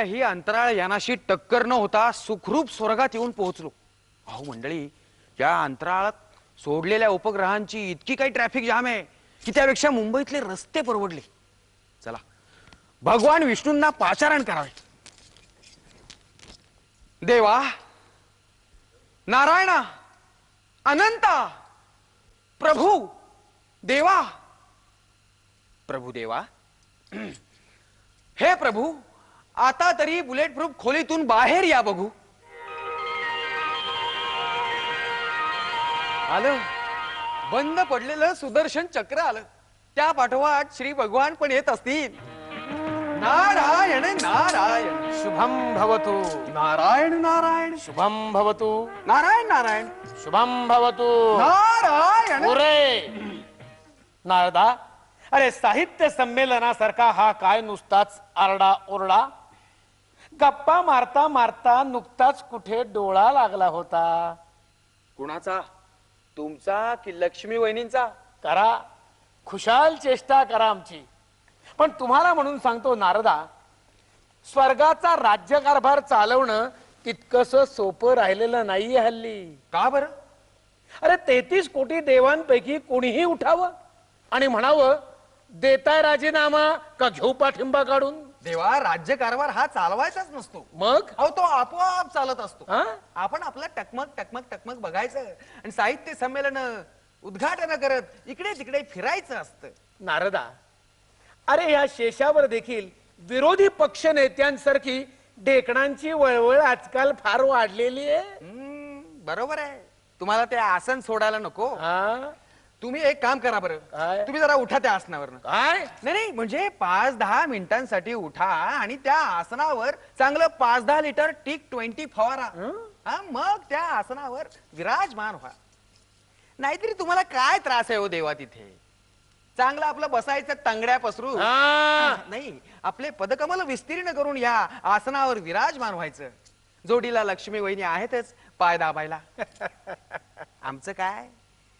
कोणत्याही अंतराळ यानाशी टक्कर न होता सुखरूप स्वर्गात येऊन पोहोचलो. अहो मंडळी, या अंतराळात सोडलेल्या उपग्रहांची इतकी काही ट्रॅफिक जाम आहे की त्यापेक्षा मुंबईतले रस्ते परवडले. चला भगवान विष्णूंना पाचारण करावे. देवा, नारायणा, अनंता, प्रभू देवा, प्रभू देवा, हे प्रभू, आता तरी बुलेट प्रूफ खोलीतून बाहेर या बघू. आलं, बंद पडलेलं सुदर्शन चक्र आलं. त्या पाठोपाठ श्री भगवान पण येत असतील. नारायण नारायण शुभम भवतु. नारायण नारायण शुभम भवतु. नारायण नारायण शुभम भवतु. नारायण. पुरे नारदा, अरे साहित्य संमेलनासारखा हा काय नुसताच आरडा ओरडा? गप्पा मारता मारता नुकताच कुठे डोळा लागला होता. कुणाचा? तुमचा की लक्ष्मी वहिनींचा? करा, खुशाल चेष्टा करा आमची, पण तुम्हाला म्हणून सांगतो नारदा, स्वर्गाचा राज्यकारभार चालवणं तितकस सोपं राहिलेलं नाहीये हल्ली. का बरं? अरे 33 कोटी देवांपैकी कोणीही उठावं आणि म्हणावं, देताय राजीनामा का घेऊ पाठिंबा काढून? देवा, राज्यकारभार हा चालवायचाच नसतो. मग अहो तो आपोआप चालत असतो. हा? आपण आपलं टकमक टकमक टकमक बघायचं आणि साहित्य संमेलन उद्घाटन करत इकडे तिकडे फिरायचं असतं. नारदा, अरे या शेषावर देखील विरोधी पक्ष नेत्यांसारखी डेकणांची वळवळ आजकाल फार वाढलेली आहे. बरोबर आहे. तुम्हाला ते आसन सोडायला नको. हा? तुम्ही एक काम करा बरं. काय? तुम्ही जरा उठा त्या आसनावर. काय? नाही नाही, म्हणजे 5-10 मिनिटांसाठी उठा आणि त्या आसनावर चांगलं 5-10 लिटर टिक 20 फवारा. हा, मग त्या आसनावर विराजमान व्हा. नाहीतरी तुम्हाला काय त्रास आहे हो देवा तिथे? चांगलं आपलं बसायचं तंगड्या पसरू. नाही, आपले पदकमल विस्तीर्ण करून या आसनावर विराजमान व्हायचं. जोडीला लक्ष्मी वहिनी आहेतच पाय दाबायला. आमचं काय,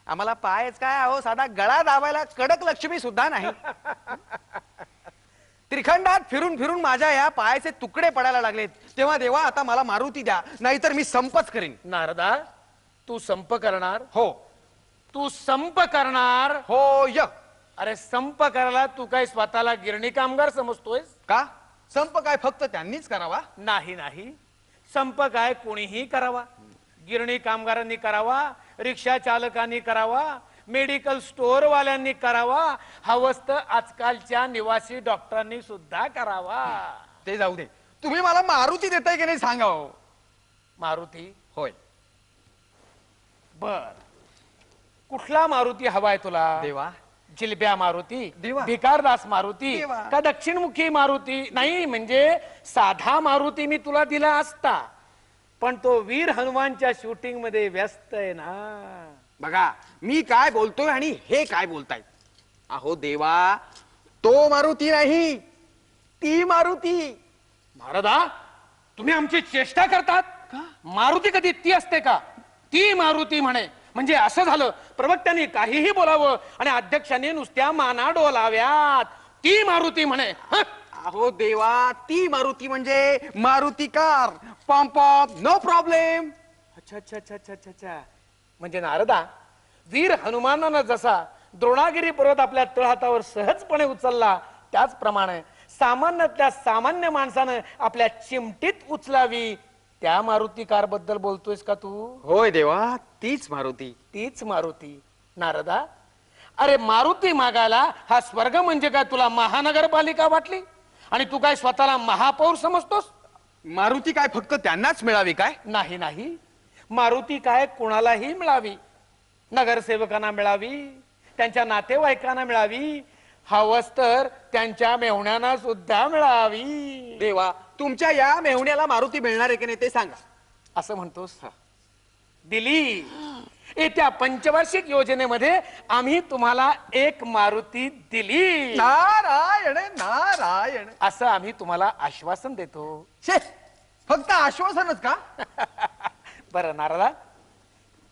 आम्हाला पायच काय अहो, साधा गळा दाबायला कडक लक्ष्मी सुद्धा नाही. त्रिखंडात फिरून फिरून माझ्या या पायाचे तुकडे पडायला लागलेत. तेव्हा देवा आता मला मारुती द्या, नाहीतर मी संपच करीन. नारदा, तू संप करणार? हो. तू संप करणार? हो. अरे संप करायला तू काय स्वतःला गिरणी कामगार समजतोयस का? संप काय फक्त त्यांनीच करावा? नाही नाही, संप काय कोणीही करावा. गिरणी कामगारांनी करावा, रिक्षा चालकांनी करावा, मेडिकल स्टोअर वाल्यांनी करावा, हवस तर आजकालच्या निवासी डॉक्टरांनी सुद्धा करावा. ते जाऊ दे, तुम्ही मला मारुती देताय की नाही सांगा हो. मारुती? होय. बर, कुठला मारुती हवाय तुला? देवा, जिलब्या मारुती, देवा, भिकारदास मारुती, देवा, का दक्षिणमुखी मारुती? नाही, म्हणजे साधा मारुती मी तुला दिला असता, पण तो वीर हनुमानच्या शूटिंग मध्ये व्यस्त आहे ना. बघा मी काय बोलतोय आणि हे काय बोलताय. अहो देवा, तो मारुती नाही, ती मारुती. महाराजा, तुम्ही आमची चेष्टा करतात का? मारुती कधी ती असते का? ती मारुती म्हणे म्हणजे असं झालं, प्रवक्त्यांनी काहीही बोलावं आणि अध्यक्षांनी नुसत्या माना डोलाव्यात. ती मारुती म्हणे. अहो देवा, ती मारुती म्हणजे मारुती कार, पॉम्प पॉम्प, नो प्रॉब्लेम. अच्छा अच्छा अच्छा अच्छा अच्छा. म्हणजे नारदा, वीर हनुमानानं जसा द्रोणागिरी पर्वत आपल्या तळहातावर सहजपणे उचलला, त्याचप्रमाणे सामान्यातल्या सामान्य माणसानं आपल्या चिमटीत उचलावी, त्या मारुती कार बद्दल बोलतोयस का तू? होय देवा, तीच मारुती. तीच मारुती. नारदा, अरे मारुती मागायला हा स्वर्ग म्हणजे काय तुला महानगरपालिका वाटली आणि तू काय स्वतःला महापौर समजतोस? मारुती काय फक्त त्यांनाच मिळावी काय? नाही नाही, मारुती काय कोणालाही मिळावी. नगरसेवकांना मिळावी, त्यांच्या नातेवाईकांना मिळावी, हवस तर त्यांच्या मेहुण्यांना सुद्धा मिळावी. देवा, तुमच्या या मेहुण्याला मारुती मिळणार आहे की नाही ते सांगा. असं म्हणतोस? दिली. येत्या पंचवार्षिक योजनेमध्ये आम्ही तुम्हाला एक मारुती दिली. नारायण नारायण. असं आम्ही तुम्हाला आश्वासन देतो. फक्त आश्वासनच का? बरं नारदा,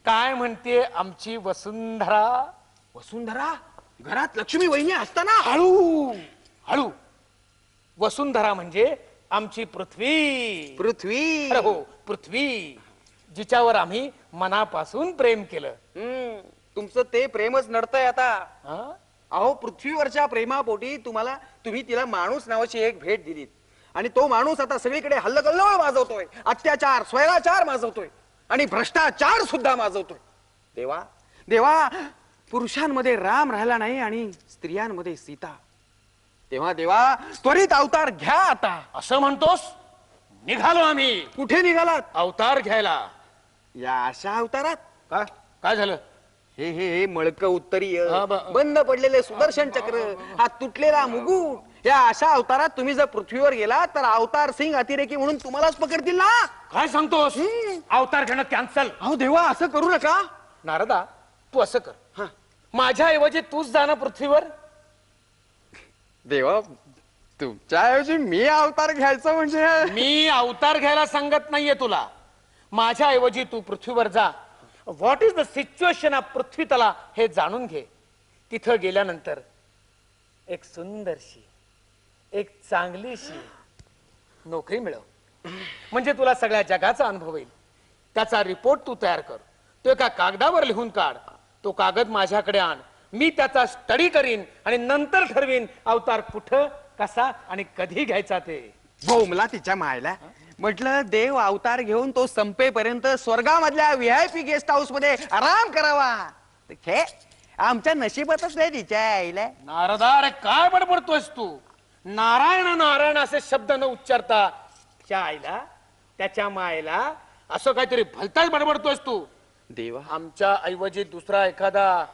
काय म्हणते आमची वसुंधरा? वसुंधरा? घरात लक्ष्मी वहिनी असताना? हळू हळू. वसुंधरा म्हणजे आमची पृथ्वी. पृथ्वी. अरे हो, पृथ्वी जिच्यावर आम्ही मनापासून प्रेम केलं. तुमचं ते प्रेमच नडतंय आता. हा? अहो, पृथ्वीवरच्या प्रेमापोटी तुम्ही तिला माणूस नावाची एक भेट दिलीत आणि तो माणूस आता सगळीकडे हल्लकल्लोळ माजवतोय, अत्याचार स्वैराचार माजवतोय आणि भ्रष्टाचार सुद्धा माजवतोय. देवा देवा, पुरुषांमध्ये राम राहिला नाही आणि स्त्रियांमध्ये सीता. तेव्हा देवा, त्वरित अवतार घ्या आता. असं म्हणतोस? निघालो आम्ही. कुठे निघालात? अवतार घ्यायला. या अशा अवतारात? का काय झालं? हे हे हे मळक उत्तरीय, हा, बंद पडलेले सुदर्शन चक्र, हा तुटलेला मुकुट, या अशा अवतारात तुम्ही जर पृथ्वीवर गेला तर अवतार सिंग अतिरेकी म्हणून तुम्हालाच पकडतील ना. काय सांगतोस? अवतार घेणं कॅन्सल. अहो देवा, असं करू नका. नारदा, तू असं कर, माझ्या ऐवजी तूच जा ना पृथ्वीवर. देवा, तुमच्याऐवजी मी अवतार घ्यायचं म्हणजे? मी अवतार घ्यायला सांगत नाहीये तुला. माझ्या ऐवजी तू पृथ्वीवर जा. What is the situation of पृथ्वी तला हे जाणून घे. तिथं गेल्यानंतर एक सुंदरशी, एक चांगलीशी नोकरी मिळव, म्हणजे तुला सगळ्या जगाचा अनुभव येईल. त्याचा रिपोर्ट तू तयार कर, तो एका कागदावर लिहून काढ. तो कागद माझ्याकडे आण, मी त्याचा स्टडी करीन आणि नंतर ठरवीन अवतार कुठं, कसा आणि कधी घ्यायचा ते. भोमला तिच्या मायला. म्हटलं देव अवतार घेऊन तो संपेपर्यंत स्वर्गामधल्या VIP गेस्ट हाऊस मध्ये आराम करावा. हे आमच्या नशिबातच नाही तिच्या आईला. नारदा, अरे काय बडबडतोयस तू? नारायण नारायण असे शब्द न उच्चारता त्या आईला, त्याच्या मायला असं काहीतरी भलताच बडबडतोयस तू. देवा, आमच्या ऐवजी दुसरा एखादा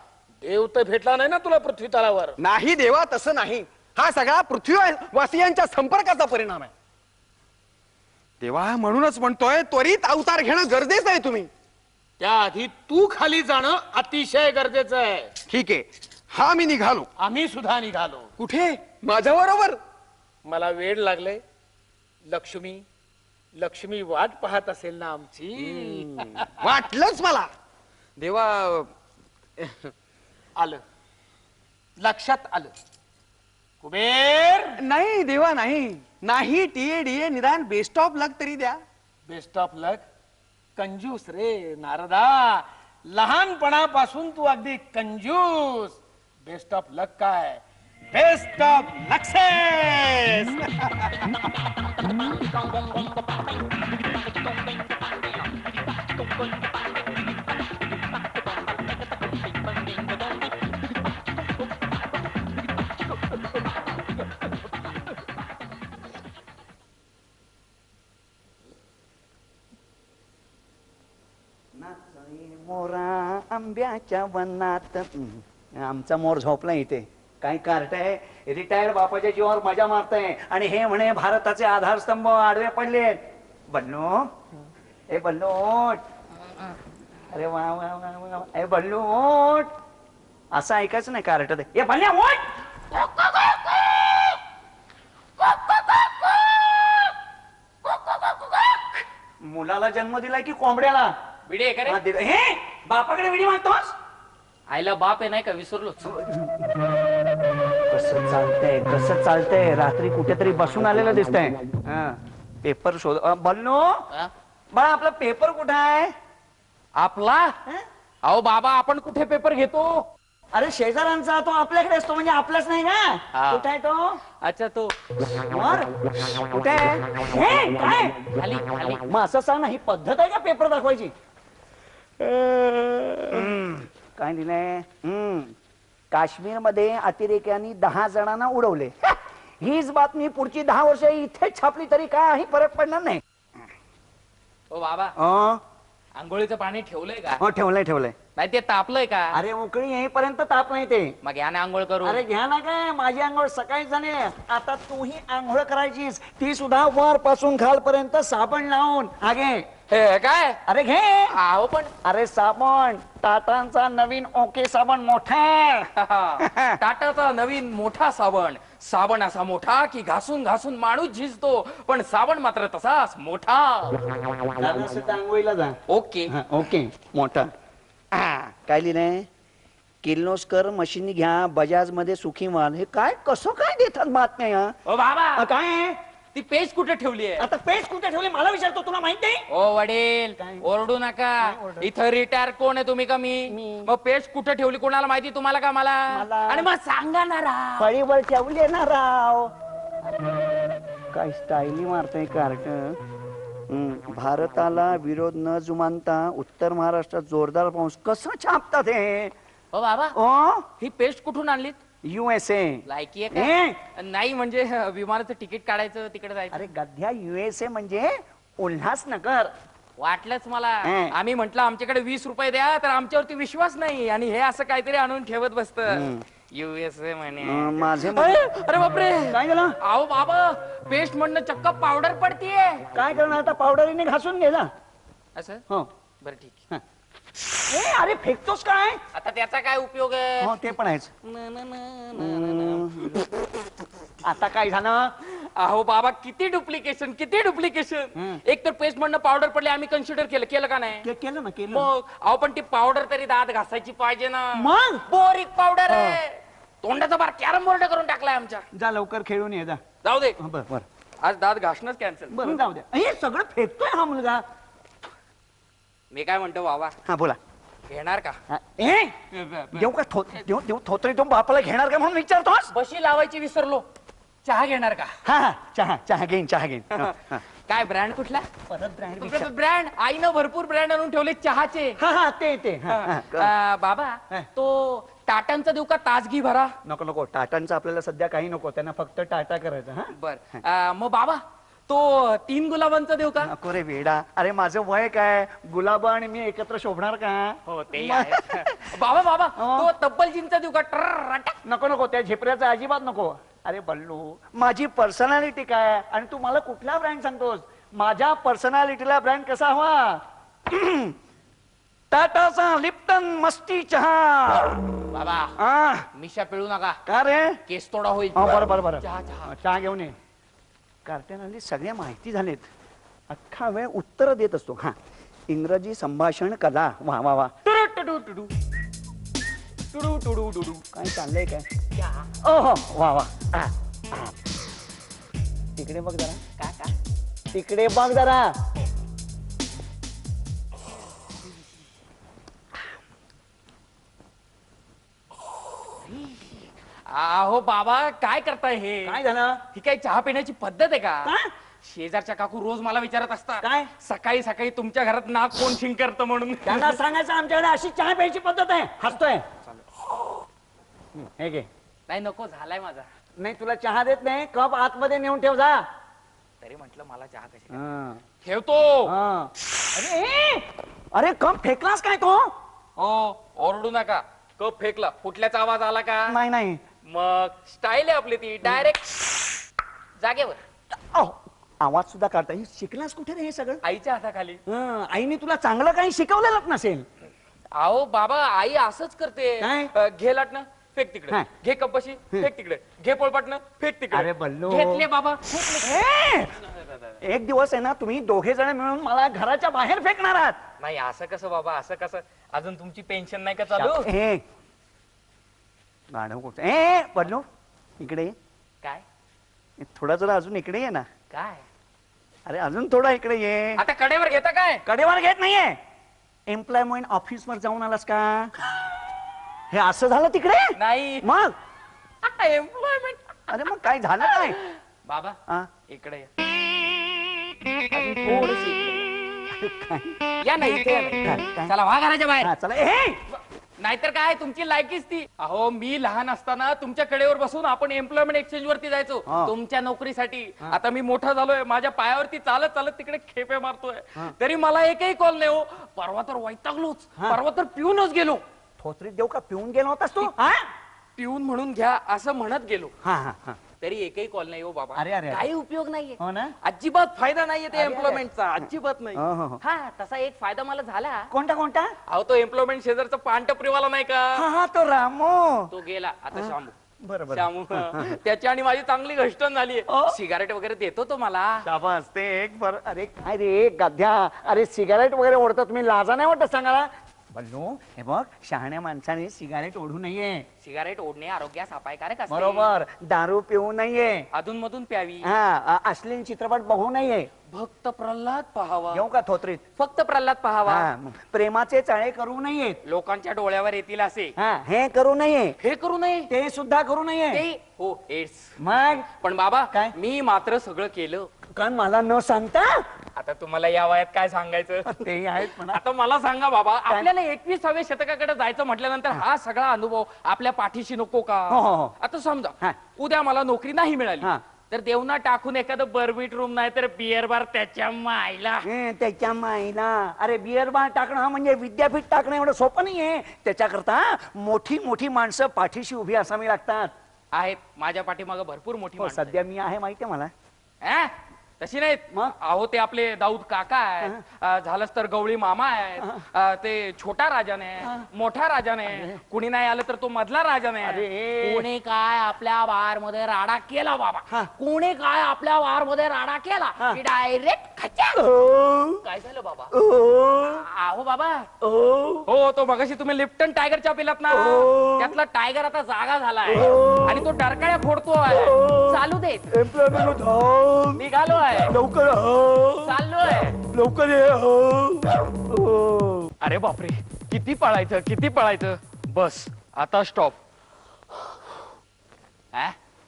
देव तर भेटला नाही ना तुला पृथ्वी तलावर? नाही देवा, तसं नाही. हा सगळा पृथ्वीवासियांच्या संपर्काचा परिणाम आहे. देवा, म्हणूनच म्हणतोय त्वरित अवतार घेणं गरजेचं आहे. तुम्ही त्याआधी तू खाली जाणं अतिशय गरजेचं आहे. ठीक आहे, हा मी निघालो. आम्ही सुद्धा निघालो. कुठे? माझ्या बरोबर? मला वेळ लागले. लक्ष्मी, लक्ष्मी वाट पाहत असेल ना आमची? वाटलंच मला. देवा, आलं लक्षात आलं. कुबेर, नाही देवा, नाही नाही. TA निदान बेस्ट ऑफ लक तरी द्या. बेस्ट ऑफ लक? कंजूस रे नारदा, लहानपणापासून तू अगदी कंजूस. बेस्ट ऑफ लक काय, बेस्ट ऑफ सक्सेस. मोरा आंब्याच्या वनात. आमचा मोर झोपला इथे. काय कार्ट आहे, रिटायर्ड बापाच्या जीवावर मजा मारताय आणि हे म्हणे भारताचे आधारस्तंभ आडवे पडलेत. बल्लू, ए बल्लू, अरे वा वा वा वा, ए बल्लू, असं ऐकायचं नाही कार्ट ते. ए बल्ल्या, मुलाला जन्म दिलाय की कोंबड्याला? विडी आहे का रे? हे बापाकडे विडी मागतोस? आईला बाप आहे नाही का, विसरलो. कसं चालतंय, कसं चालतंय? रात्री कुठेतरी बसून आलेलं दिसतंय. पेपर शोध. बल्लो, बाळा, आपला पेपर कुठे आहे? आपला? अहो बाबा, आपण कुठे पेपर घेतो? अरे शेजाऱ्यांचा. तो आपल्याकडे असतो म्हणजे आपलाच नाही का? कुठे आहे तो? अच्छा, तो कुठे आहे? हे, काय खाली खाली. मग असं सांग ना, ही पद्धत आहे का पेपर दाखवायची? काय दिलंय? काश्मीर मध्ये अतिरेक्यांनी 10 जणांना उडवले. हीच बातमी पुढची 10 वर्ष इथेच छापली तरी काही फरक पडणार नाही. ओ बाबा, हो, आंघोळीचं पाणी ठेवलंय का? ठेवलंय. नाही ते तापलंय का? अरे उकळी येईपर्यंत ताप नाही ते. मग याने आंघोळ करू. अरे घ्या ना, काय माझी आंघोळ सकाळी झाली. आता तूही आंघोळ करायचीस, ती सुद्धा वर पासून खालपर्यंत साबण लावून. आगे हे काय? अरे घे. आहो पण अरे साबण, टाटांचा नवीन ओके साबण मोठा. टाटाचा नवीन मोठा साबण. साबण असा मोठा की घासून घासून माणूस झिजतो, पण साबण मात्र तसाच मोठा. आंघोळीला जा. ओके. ओके, मोठा. काय लिहिलंय? किर्लोस्कर मशीन घ्या, बजाज मध्ये सुखी माल. हे काय, कसं काय देतात बातम्या? ओ बाबा, काय ती पेस्ट कुठे ठेवली आहे? आता पेस्ट कुठे ठेवली मला विचारतो, तुला माहित नाही? ओ वडील काय? ओरडू नका. इथं रिटायर कोण आहे, तुम्ही का मी? मग पेस्ट कुठे ठेवली कोणाला माहिती, तुम्हाला का मला? मला. आणि मग सांगा ना राव. फळीवर ठेवले ना राव. काय स्टाईली मारतय कार्ट. भारताला विरोध न जुमानता उत्तर महाराष्ट्रात जोरदार पाऊस. कसं छापतात हे? ओ बाबा, ओ ही पेस्ट कुठून आणलीत? USA. लायकी आहे का? नाही म्हणजे विमानाचं तिकीट काढायचं तिकडे जायचं. अरे गध्या, USA म्हणजे उल्हासनगर. वाटलंच मला. हं. आम्ही म्हंटल आमच्याकडे 20 रुपये द्या, तर आमच्यावरती विश्वास नाही आणि हे असं काहीतरी आणून ठेवत बसत. USA म्हणे. माझे अरे बापरे, काय झालं? अहो बाबा, पेस्ट म्हणणं चक्क पावडर पडतीये. काय करणार आता? पावडरीने घासून गेला. असं हो. बरं ठीक आहे. अरे फेकतोस काय? आता त्याचा काय उपयोग आहे? हो ते पण आहेच. न, न, न, न, न, न. आता काय झालं? अहो बाबा, किती डुप्लिकेशन, किती डुप्लिकेशन. एक तर पेस्ट म्हणणं पावडर पडले, आम्ही कन्सिडर केलं का नाही? केलं ना, केलं. मग अहो पण ती पावडर तरी दात घासायची पाहिजे ना. मग बोरिक पावडर आहे. तोंडाचा बार कॅरम बोर्ड करून टाकलाय आमच्या. जा लवकर खेळून ये जा. जाऊ दे, बर बर आज दात घासणंच कॅन्सल. बर, जाऊ द्या. हे सगळं फेकतोय हा मुलगा. मी काय म्हणतो बाबा, हा बोला. घेणार का? देऊ का देऊ थोतरी तो बापाला घेणार का म्हणून विचारतोस? बशी लावायची विसरलो. चहा घेणार का? हा चहा घेईन, चहा घेईन. काय ब्रँड कुठला? परत ब्रँड. ब्रँड आईनं भरपूर ब्रँड आणून ठेवले चहाचे. हा ते बाबा, हा. तो टाटांचा देऊ का ताजगी भरा? नको टाटांचं आपल्याला सध्या काही नको, त्यांना फक्त टाटा करायचं. हा बर मग बाबा, तो 3 गुलाबांचा देऊ का? नको रे वेडा. अरे माझं वय काय, गुलाब आणि मी एकत्र शोभणार का? हो ते बाबा तो तब्बलजींचा देऊ का? नको त्या झेपऱ्याचा अजिबात नको. अरे बल्लू, माझी पर्सनॅलिटी काय आणि तू मला कुठला ब्रँड सांगतोस? माझ्या पर्सनॅलिटीला ब्रँड कसा हवा? टाटाचा लिप्टन मस्ती चहा. बाबा, मिशा पिळू नका. का रे? केस तोडा होईल. बरं चहा. चहा घेऊन ये. कार्ट्यान हल्ली सगळ्या माहिती झालेत. अख्खा वेळ उत्तर देत असतो. हा, इंग्रजी संभाषण कला. वा काय चाललंय काय? ओहो वा. तिकडे बघ जरा. तिकडे बघ जरा. अहो बाबा, काय करताय हे? काय झालं? ही काय चहा पिण्याची पद्धत आहे का? काय? शेजारच्या काकू रोज मला विचारत असतात, काय? सकाळी सकाळी तुमच्या घरात नाक कोण शिंकरत म्हणून. त्यांना सांगायचं आमच्याकडे अशी चहा प्यायची पद्धत आहे. हसतोय. हे घे. नाही नको, झालाय माझा. नाही तुला चहा देत नाही, कप आतमध्ये नेऊन ठेव जा. तरी म्हंटल मला चहा कशी हा. ठेवतो. अरे कप फेकलास काय तो? हो, ओरडू नका. कप फेकला, फुटल्याचा आवाज आला का? नाही. मग स्टाईल आहे आपली ती, डायरेक्ट जागेवर. आवाज सुद्धा काढता. हे शिकलास कुठे रे हे सगळं? आईच्या हाताखाली. आईने तुला चांगलं काही शिकवलेलंच नसेल. अहो बाबा, आई असंच करते. काय? घे लाटणं, फेक तिकडे. हा. घे कपशी, फेक तिकडे. घे पोळपाटणं, फेक तिकडे. अरे बल्लू. घेतले बाबा. एक दिवस आहे ना, तुम्ही दोघे जण मिळून मला घराच्या बाहेर फेकणार आहात. नाही असं कसं बाबा, असं कसं? अजून तुमची पेन्शन नाही का चालू? हे गाढव कुठं? ए बल्लू, इकडे ये. काय थोडा जरा अजून इकडे ये ना. काय? अरे अजून थोडा इकडे ये. आता कडेवर घेता काय? कडेवर घेत नाहीये. एम्प्लॉयमेंट ऑफिस वर जाऊन आलास का? हे असं झालं तिकडे? नाही. मग एम्प्लॉयमेंट. अरे मग काय झालं काय? बाबा हा? इकडे या. अजून थोडीशी इकडे. या ना इथे या ना. काय? चला वा घराच्या बाहेर. हा, चला. ए नाहीतर काय, तुमची लायकीच ती. अहो मी लहान असताना तुमच्या कडेवर बसून आपण एम्प्लॉयमेंट एक्सचेंज वरती जायचो हा. तुमच्या नोकरीसाठी. आता मी मोठा झालोय, माझ्या पायावरती चालत चालत तिकडे खेपे मारतोय, तरी मला एकही कॉल नाही हो. परवा तर वैतागलोच, परवा तर पिऊनच गेलो. थोतरीत देऊ का? पिऊन गेला होतास तू? हा? पिऊन म्हणून घ्या असं म्हणत गेलो, हा. तरी एकही कॉल नाही हो बाबा. अरे. काही उपयोग नाहीये. हो ना? अजिबात फायदा नाहीये ते अरे. एम्प्लॉयमेंटचा, अजिबात नाही. हो. हा, तसा एक फायदा मला झाला. कोणता? अहो तो एम्प्लॉयमेंट शेजारचा पानटपरीवाला नाही का, हा तो रामो. तो गेला. आता शामू. बरोबर. शामू. त्याची आणि माझी चांगली घष्टन झाली. सिगारेट वगैरे देतो तो मला. शाबास. ते एक अरे काय रे गध्या, अरे सिगारेट वगैरे ओढतात, तुम्ही लाजा नाही वाटत सांगायला? बल्लू हे बघ, शहाण्या माणसाने सिगारेट ओढू नये. सिगारेट ओढणे आरोग्यास अपायकारक असते. बरोबर. दारू पिऊ नये. अधून मधून प्यावी. हा, अश्लील चित्रपट बघू नये. भक्त प्रल्हाद पहावा. येऊ का थोत्रीत? फक्त प्रल्हाद पहावा. हा, प्रेमाचे चाळे करू नयेत. लोकांच्या डोळ्यावर येतील असे. हा, हे करू नये. हे करू नये. ते सुद्धा करू नये. ते हो एड्स. मग पण बाबा काय? मी मात्र सगळं केलं. कारण मला न सांगता आता तुम्हाला या वयात काय सांगायचं. तेही आहेत म्हणा. आता मला सांगा बाबा, आपल्याला 21व्या शतकाकडे जायचं म्हटल्यानंतर हा सगळा अनुभव आपल्या पाठीशी नको का? हो, हो, हो. आता समजा हा. उद्या मला नोकरी नाही मिळाली हा. तर देवना टाकून एखादं बर्बिट रूम नाही तर बिअर बार त्याच्या मायला. त्याच्या माईला, अरे बिअर बार टाकणं म्हणजे विद्यापीठ टाकणं एवढं सोपं नाहीये. त्याच्याकरता मोठी मोठी माणसं पाठीशी उभी असावी लागतात. आहेत माझ्या पाठीमागं भरपूर मोठी हो, माणसं सध्या मी आहे माहितीये मला. आहेत. तशी नाहीत. मग? अहो ते आपले दाऊद काका आहेत, झालंच तर गवळी मामा आहेत, ते छोटा राजाने मोठा राजाने, कुणी नाही आलं तर तो मधला राजाने. अरे. कोणी काय आपल्या बार मध्ये राडा केला बाबा, कोणी काय आपल्या बार मध्ये राडा केला की डायरेक्ट खचा. काय झालं बाबा? अहो बाबा, हो तो मगाशी तुम्ही लिप्टन टायगरच्या पिलात ना, त्यातला टायगर आता जागा झालाय आणि तो डरकाळ्या फोडतोय. चालू देत. निघालो आहे. लवकर चाललोय. लवकर अरे बापरे, किती पळायचं किती पळायचं. बस आता स्टॉप.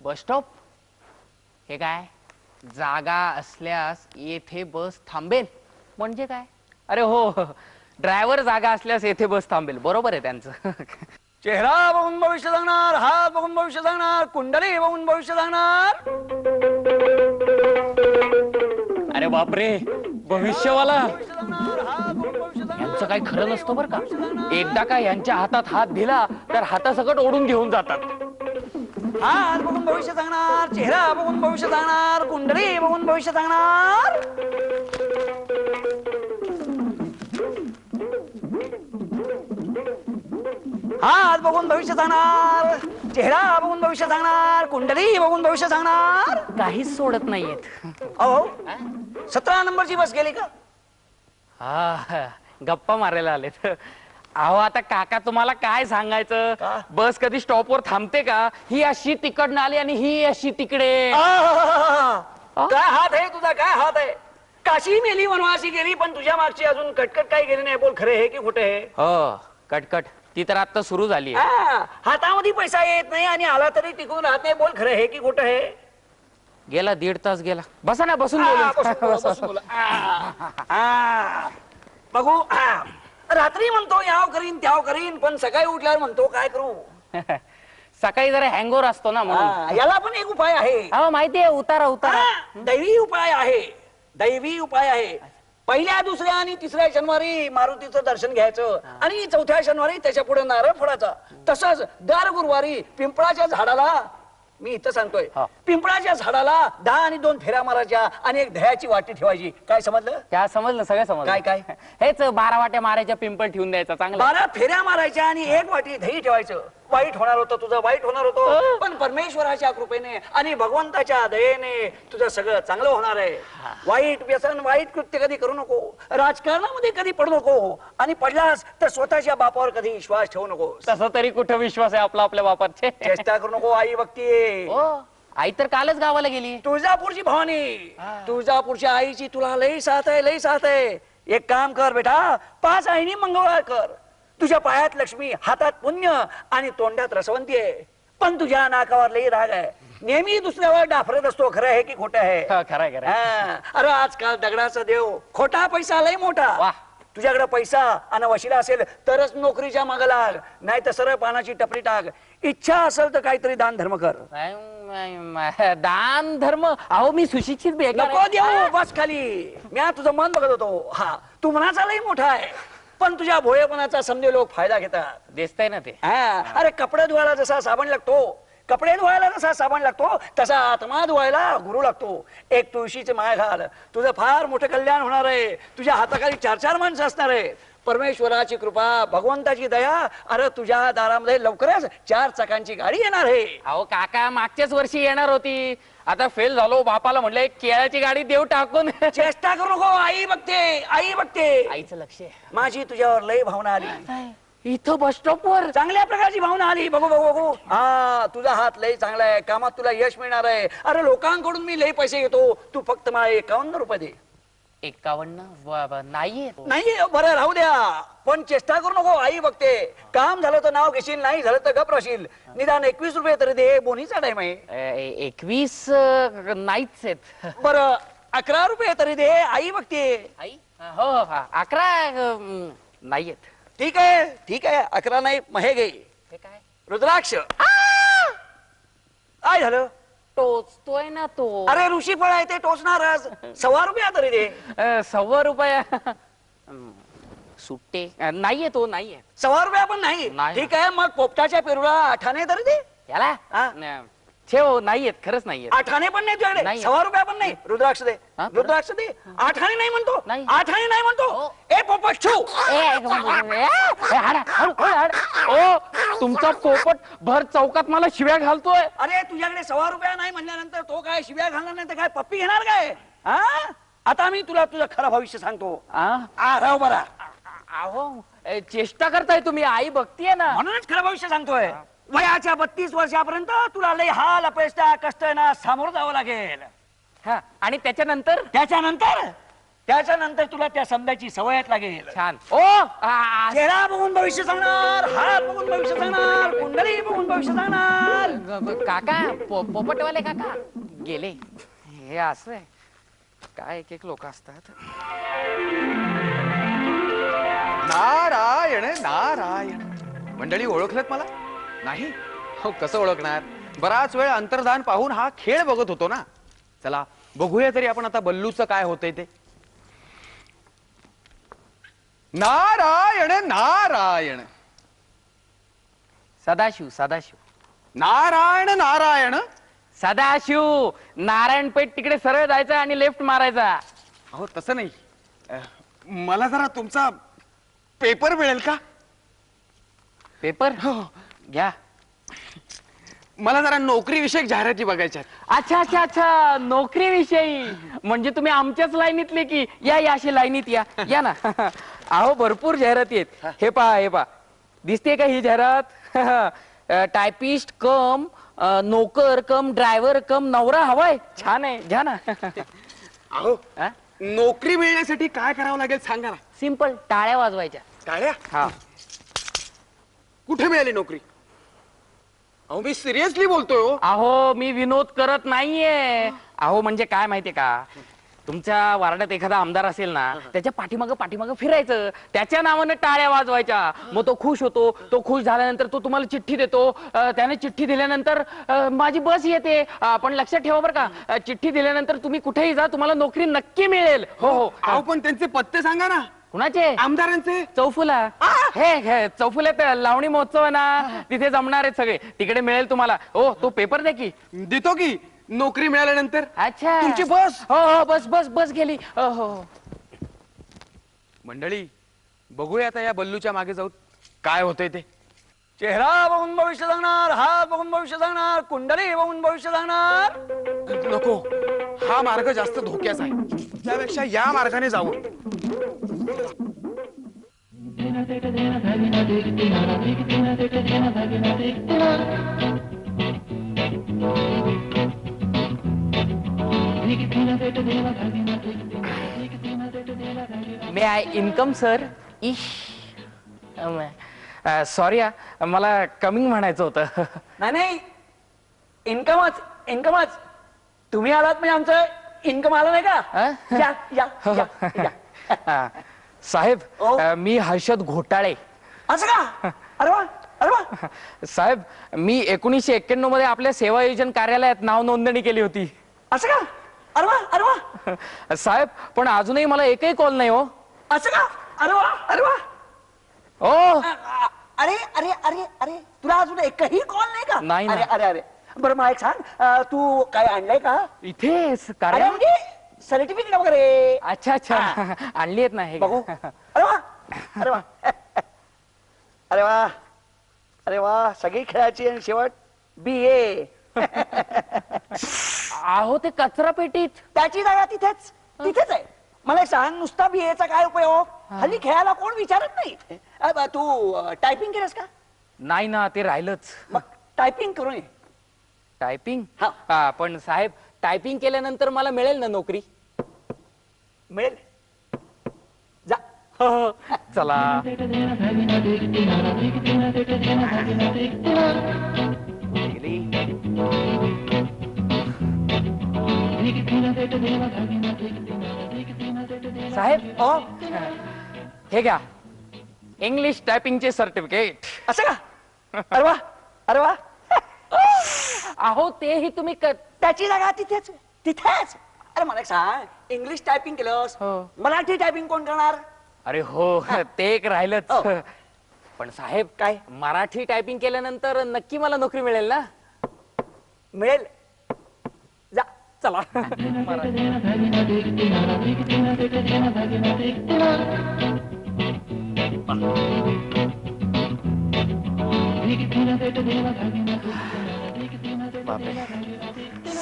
बस स्टॉप हे काय? जागा असल्यास येथे बस थांबेल म्हणजे काय? अरे हो, ड्रायव्हर जागा असल्यास येथे बस थांबेल. बरोबर आहे त्यांचं. चेहरा बघून भविष्य सांगणार, हात बघून भविष्य सांगणार, कुंडली बघून भविष्य सांगणार. अरे बापरे, भविष्यवाला यांचं काही खरं नसतं बरं का. एकदा का यांच्या हातात हात दिला तर हातासकट ओढून घेऊन जातात. हात बघून भविष्य सांगणार, चेहरा बघून भविष्य सांगणार, कुंडली बघून भविष्य सांगणार. हात बघून भविष्य सांगणार, चेहरा बघून भविष्य सांगणार, कुंडली बघून भविष्य सांगणार. काहीच सोडत नाहीयेत. अहो 17 नंबरची बस गेली का? हा, गप्पा मारायला आलेत. अहो आता काका तुम्हाला काय सांगायचं, का? बस कधी स्टॉपवर थांबते का? ही अशी तिकडनं आली आणि ही अशी तिकडे. काय हात आहे तुझा? काय हात आहे? काशी मेली वनवासी गेली पण तुझ्या मागची अजून कटकट काही गेली नाही. बोल, खरे आहे की खोटे आहे? हो, कटकट ती तर आता सुरू झाली. हातामध्ये पैसा येत नाही आणि आला तरी टिकून राहत नाही. बोल, खरं आहे की खोटं आहे? गेला 1.5 तास गेला. बसा ना, बसून बोलू. बघू, रात्री म्हणतो याव करीन त्याव करीन पण सकाळी उठल्यावर म्हणतो काय करू. सकाळी जरा हँगओव्हर असतो ना म्हणून. याला पण एक उपाय आहे. हो माहितीये, उतारा उतारा. दैवी उपाय आहे. दैवी उपाय आहे. पहिल्या, दुसऱ्या आणि तिसऱ्या शनिवारी मारुतीचं दर्शन घ्यायचं आणि चौथ्या शनिवारी त्याच्या पुढे नारळ फोडायचा. तसंच दर गुरुवारी पिंपळाच्या झाडाला, मी इथं सांगतोय, पिंपळाच्या झाडाला 10 आणि 2 फेऱ्या मारायच्या आणि एक दह्याची वाटी ठेवायची. काय समजलं? त्या समजलं, सगळं समजलं. काय काय? हेच 12 वाट्या मारायच्या, पिंपळ ठेवून द्यायचा. चांगला. 12 फेऱ्या मारायच्या आणि एक वाटी दही ठेवायचं. वाईट होणार होतं तुझं, वाईट होणार होतं, पण परमेश्वराच्या कृपेने आणि भगवंताच्या दयेने तुझं सगळं चांगलं होणार आहे. वाईट व्यसन, वाईट कृत्य कधी करू नको. राजकारणामध्ये कधी पडू नको आणि पडलास तर स्वतःच्या बापावर कधी विश्वास ठेवू नको. तसं तरी कुठं विश्वास आहे आपला आपल्या बापाचे. चेष्टा करू नको. आई बघतीये. हो, आई तर कालच गावाला गेली. तुळजापूरची भवानी, तुळजापूरच्या आईची तुला लई साथ आहे, लई साथ आहे. एक काम कर बेटा, 5 आईनी मंगळवार कर. तुझ्या पायात लक्ष्मी, हातात पुण्य आणि तोंडात रसवंती आहे. पण तुझ्या नाकावर लई राग आहे. नेहमी दुसऱ्यावर डाफरत असतो. खरं आहे की खोटं आहे? खरंय खरंय. अरे आजकाल दगडाचा देव खोटा पैसा लई मोठा. वाह. तुझ्याकडे पैसा आणि वशिला असेल तरच नोकरीच्या मागे लाग, नाही तर सरळ पानाची टपरी टाक. इच्छा असेल तर काहीतरी दान धर्म कर. दान धर्म? अहो मी सुशिक्षित बेकार नको देऊ, बस खाली. मी तुझं मन बघत होतो. हा, तू मनाचा लई मोठा आहे पण तुझ्या भोळेपणाचा समजे लोक फायदा घेतात. दिसतंय ना ते. अरे कपडे धुवायला जसा साबण लागतो, कपडे धुवायला जसा साबण लागतो, तसा आत्मा धुवायला गुरु लागतो. एक तुळशीचे माळ घाल, तुझं फार मोठं कल्याण होणार आहे. तुझ्या हाताखाली 4-4 माणसं असणार आहे. परमेश्वराची कृपा, भगवंताची दया. अरे तुझ्या दारामध्ये लवकरच 4 चाकांची गाडी येणार आहे. अहो काका मागच्याच वर्षी येणार होती, आता फेल झालो. बापाला म्हणलं केळाची गाडी देऊ टाकून. चेष्टा करू नको, आई बघते, आई बघते. आईचं लक्ष आहे. माझी तुझ्यावर लय भावना आली, इथं बस स्टॉपवर चांगल्या प्रकारची भावना आली. बघू बघू बघू, हा तुझा हात लय चांगला आहे, कामात तुला यश मिळणार आहे. अरे लोकांकडून मी लय पैसे घेतो, तू फक्त मला 51 रुपये दे. 51 नाहीये. नाही बरं राहू द्या, पण चेष्टा करू नको, आई बघते. काम झालं तर नाव घेशील, नाही झालं तर गप राहशील. निदान 21 रुपये तरी दे, बोनीचा टाइम आहे. 21 नाहीच आहेत. बरं 11 रुपये तरी दे, आई बघते. आई हो 11 नाहीयेत. ठीक आहे ठीक आहे, 11 नाही मग हे घे, हे काय रुद्राक्ष. काय झालं? टोचतोय ना तो. अरे ऋषी फळ आहे ते टोचणारच. 1.25 रुपया तरी दे. 1.25 रुपये सुट्टे नाहीये तो, नाहीये. 1.25 रुपया पण नाही. नाही. ठीक आहे मग पोपटाच्या पेरूला 8 आणे तरी दे. याला हा? ठेव, नाहीयेत, खरंच नाहीयेत. 8 आणे पण नाही तुझ्याकडे, नाही. 1.25 रुपया पण नाही. रुद्राक्ष दे, हा? रुद्राक्ष दे. 8 आणे नाही म्हणतो, नाही. 8 आणे नाही म्हणतो. हो. ए पोपट छू. ओ तुमचा पोपट भर चौकात मला शिव्या घालतोय. अरे तुझ्याकडे 1.25 रुपया नाही म्हणल्यानंतर तो काय शिव्या घालणार नाही तर काय पप्पी घेणार काय? हा आता मी तुला तुझं खरं भविष्य सांगतो. राव बरा, अहो चेष्टा करताय तुम्ही, आई बघतीये ना. म्हणूनच खरं भविष्य सांगतोय. वयाच्या 32 वर्षापर्यंत तुला लय हाल अपेष्टा कष्ट ना सामोरं जावं लागेल. हा, आणि त्याच्यानंतर त्याच्यानंतर तुला त्या समजायची सवयच लागेल. छान. ओ चेहरा बघून भविष्य सांगणार, हात बघून भविष्य सांगणार, कुंडली बघून भविष्य सांगणार. काका पोपटवाले काका गेले. हे असं आहे काय, एक एक लोक असतात. नारायण नारायण. मंडळी ओळखलत मला? नाही हो, कसं ओळखणार? बराच वेळ अंतर्धान पाहून हा खेळ बघत होतो ना. चला बघूया तरी आपण आता बल्लूचं काय होतंय ते. नारायण नारायण. सदाशिव सदाशिव नारायण नारायण. सदाशिव. नारायणपेठ तिकडे सरळ जायचा आणि लेफ्ट मारायचा. अहो तसं नाही, मला जरा तुमचा पेपर मिळेल का? पेपर घ्या. मला जरा नोकरी विषयक जाहिराती बघायच्या आहेत. अच्छा अच्छा अच्छा, नोकरी विषयी. म्हणजे तुम्ही आमच्याच लाईनीतले की? या या अशी लाईनीत या, या ना. अहो भरपूर जाहिराती आहेत. हे पहा दिसते का ही जाहिरात? टायपिस्ट कम नोकर कम ड्रायव्हर कम नवरा हवाय. छान आहे, घ्या ना. अहो नोकरी मिळण्यासाठी काय करावं लागेल सांगा ना. सिंपल, टाळ्या वाजवायच्या. टाळ्या? हा. कुठे मिळाली नोकरी? अहो मी सिरियसली बोलतोय हो. अहो मी विनोद करत नाहीये. अहो म्हणजे काय माहितीये का, तुमच्या वार्डात एखादा आमदार असेल ना, त्याच्या पाठीमागं फिरायचं, त्याच्या नावाने टाळ्या वाजवायच्या. मग तो खुश होतो. तो खुश झाल्यानंतर तो तुम्हाला चिठ्ठी देतो. त्याने चिठ्ठी दिल्यानंतर माझी बस येते. पण लक्षात ठेवा बरं का, चिठ्ठी दिल्यानंतर तुम्ही कुठेही जा, तुम्हाला नोकरी नक्की मिळेल. हो हो. अहो पण त्यांचे पत्ते सांगा ना. कुणाचे? आमदारांचे. चौफुला. हे चौफुल्यात लावणी महोत्सव आहे ना, तिथे जमणार आहेत सगळे, तिकडे मिळेल तुम्हाला. ओ तो पेपर द्या की. देतो की. नोकरी मिळाल्यानंतर. अच्छा, तुमची बस? हो हो, बस बस बस गेली. हो हो. मंडळी बघूया आता या बल्लूच्या मागे जाऊ काय होतंय ते. चेहरा बघून भविष्य सांगणार, हात बघून भविष्य सांगणार, कुंडली बघून भविष्य सांगणार. नको, हा मार्ग जास्त धोक्याचा आहे. त्यापेक्षा या मार्गाने जाऊ. मे आय इन्कम सर? इश सॉरी, मला कमिंग म्हणायचं होतं. नाही इन्कमच. तुम्ही आलात म्हणजे आमचं इन्कम आलं नाही का? या, या, या, या. साहेब ओ. मी हर्षद घोटाळे. असं का? अरे वा, अरे वा. साहेब मी 1991 मध्ये आपल्या सेवा योजन कार्यालयात नाव नोंदणी केली होती. असं का? अरे वा, अरे वा. साहेब पण अजूनही मला एकही कॉल नाही हो. असं का? अरे वा, अरे वा. ओ अरे अरे अरे अरे, तुला अजून एकही कॉल नाही का? नाही ना. अरे अरे अरे. बरं मला एक सांग, तू काय आणलंय का? इथेच अरे कार्य. म्हणजे सर्टिफिकेट वगैरे. अच्छा अच्छा, आणली आहेत ना हे. बघू. अरे वा, अरे वा अरे वा अरे वा सगळी खेळाची आणि शेवट BA. अहो ते कचरा पेटीत. त्याची जागा तिथेच तिथेच आहे. मला एक सांग, नुसता BA चा काय उपयोग? हल्ली खेळायला कोण विचारत नाही. तू टायपिंग केलंस का? नाही ना, ते राहिलंच. मग टायपिंग करून ये. टायपिंग? हा. हा, पण साहेब टायपिंग केल्यानंतर मला मिळेल ना नोकरी? मिळेल. जा. चला. साहेब हे घ्या, इंग्लिश टायपिंगचे सर्टिफिकेट. असं का? अरे वा अरे वा. अहो तेही तुम्ही त्याची जागा तिथेच तिथेच. अरे मला एक सांग, इंग्लिश टायपिंग केलंस, हो. मराठी टायपिंग कोण करणार? अरे हो, ते एक राहिलंच. हो. पण साहेब काय? मराठी टायपिंग केल्यानंतर नक्की मला नोकरी मिळेल ना? मिळेल. जा. चला.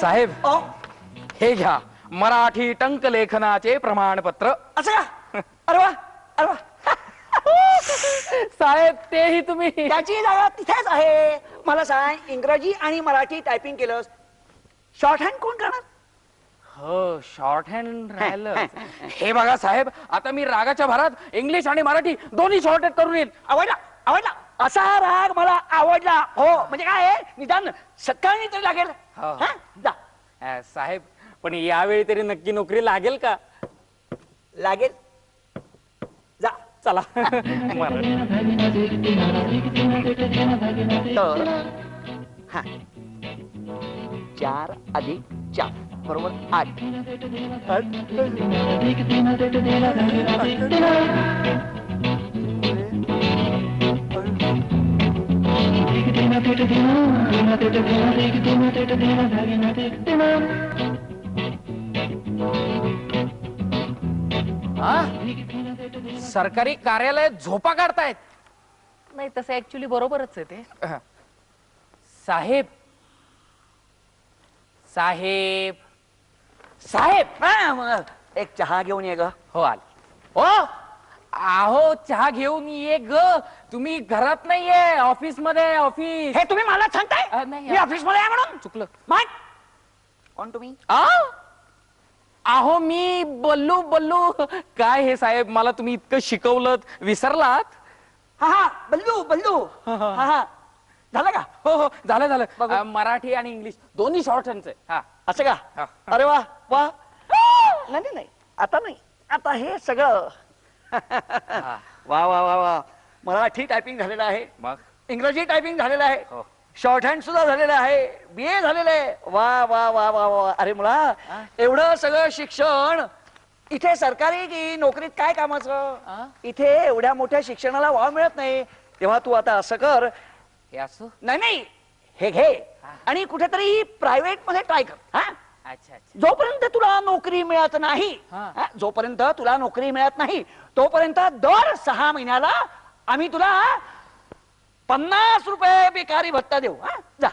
साहेब ओ, हे घ्या, मराठी टंकलेखनाचे प्रमाणपत्र. असं का? अरे वा अरे वा. साहेब तेही तुम्ही. त्याची जागा तिथेच आहे. मला सांग, इंग्रजी आणि मराठी टायपिंग केलंस, शॉर्ट हँड कोण करणार? हो, शॉर्ट हँड राहिलं. हे बघा साहेब, आता मी रागाच्या भरात इंग्लिश आणि मराठी दोन्ही शॉर्ट हँड करून येईल. आवडला आवडला. असा राग मला आवडला. हो, म्हणजे काय आहे, निदान सकाळी तरी लागेल. हो. हा? जा. साहेब पण यावेळी तरी नक्की नोकरी लागेल का? लागेल. जा. चला. तर हा 4 + 4 बरोबर 8. सरकारी कार्यालयात झोपा काढतायत. नाही तसं ऍक्च्युली बरोबरच आहे ते. साहेब साहेब साहेब. एक चहा घेऊन ये ग. हो आल. हो आहो, चहा घेऊन ये ग. तुम्ही घरात नाहीये, ऑफिस मध्ये. ऑफिस. हे तुम्ही मला सांगताय नाही, मी ऑफिस मध्ये आहे म्हणून? चुकलं. माय कोण तुम्ही? अहो मी बल्लू बल्लू. काय हे साहेब, मला तुम्ही इतकं शिकवलं, विसरलात? हा हा बल्लू बल्लू. हा हा झालं का? हो हो, झालं झालं. बघू. मराठी आणि इंग्लिश दोन्ही शॉर्ट हँडचे. हा. असं का? हा. अरे वा वा. नाही नाही नाही, आता नाही. आता हे सगळं वा वा वा वा. मराठी टायपिंग झालेलं आहे, मग इंग्रजी टायपिंग झालेलं आहे, हो. शॉर्ट हँड सुद्धा झालेलं आहे, BA झालेलं आहे. वा वा वा वा वा. अरे मुला, एवढं सगळं शिक्षण इथे सरकारी की नोकरीत काय कामाचं? इथे एवढ्या मोठ्या शिक्षणाला वाव मिळत नाही. तेव्हा तू आता असं कर. हे असं. नाही नाही, हे घे आणि कुठेतरी प्रायव्हेट मध्ये ट्राय कर. हा, अच्छा अच्छा. जोपर्यंत तुला नोकरी मिळत नाही, हा. जोपर्यंत तुला नोकरी मिळत नाही तोपर्यंत दर 6 महिन्याला आम्ही तुला 50 रुपये बेकारी भत्ता देऊ. हा, जा.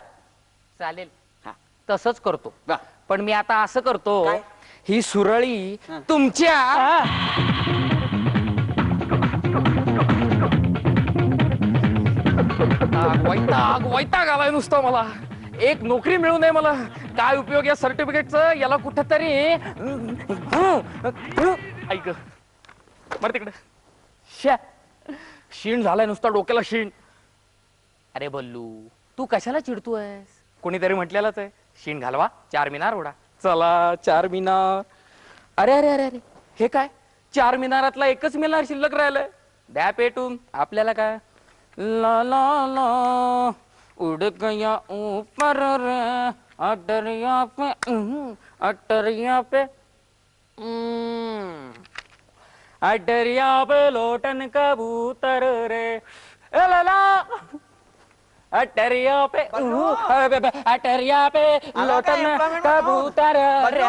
चालेल. हा. तसंच करतो. वा. पण मी आता असं करतो, काय? ही सुरळी तुमच्या वैताग आलाय नुसतं. मला एक नोकरी मिळू नये. मला काय उपयोग या सर्टिफिकेटचं? याला कुठेतरी ऐक बरं तिकडे. शीण झालाय नुसता, डोक्याला शीण. अरे बल्लू, तू कशाला चिडतोयस? कोणीतरी म्हटलेलंच आहे, शीण घालवा 4 मिनार ओढा. चला 4 मिनार. अरे अरे अरे अरे, हे काय? 4 मिनारातला एकच मिनार शिल्लक राहिलंय. द्या पेटून. आपल्याला काय? ला ला ला उड़ गया ऊपर रे अटरिया पे, अटरिया पे, अटरिया पे लोटन कबूतर रे. ए ला ला अटरिया पे, अटरिया पे लोटन कबूतर रे.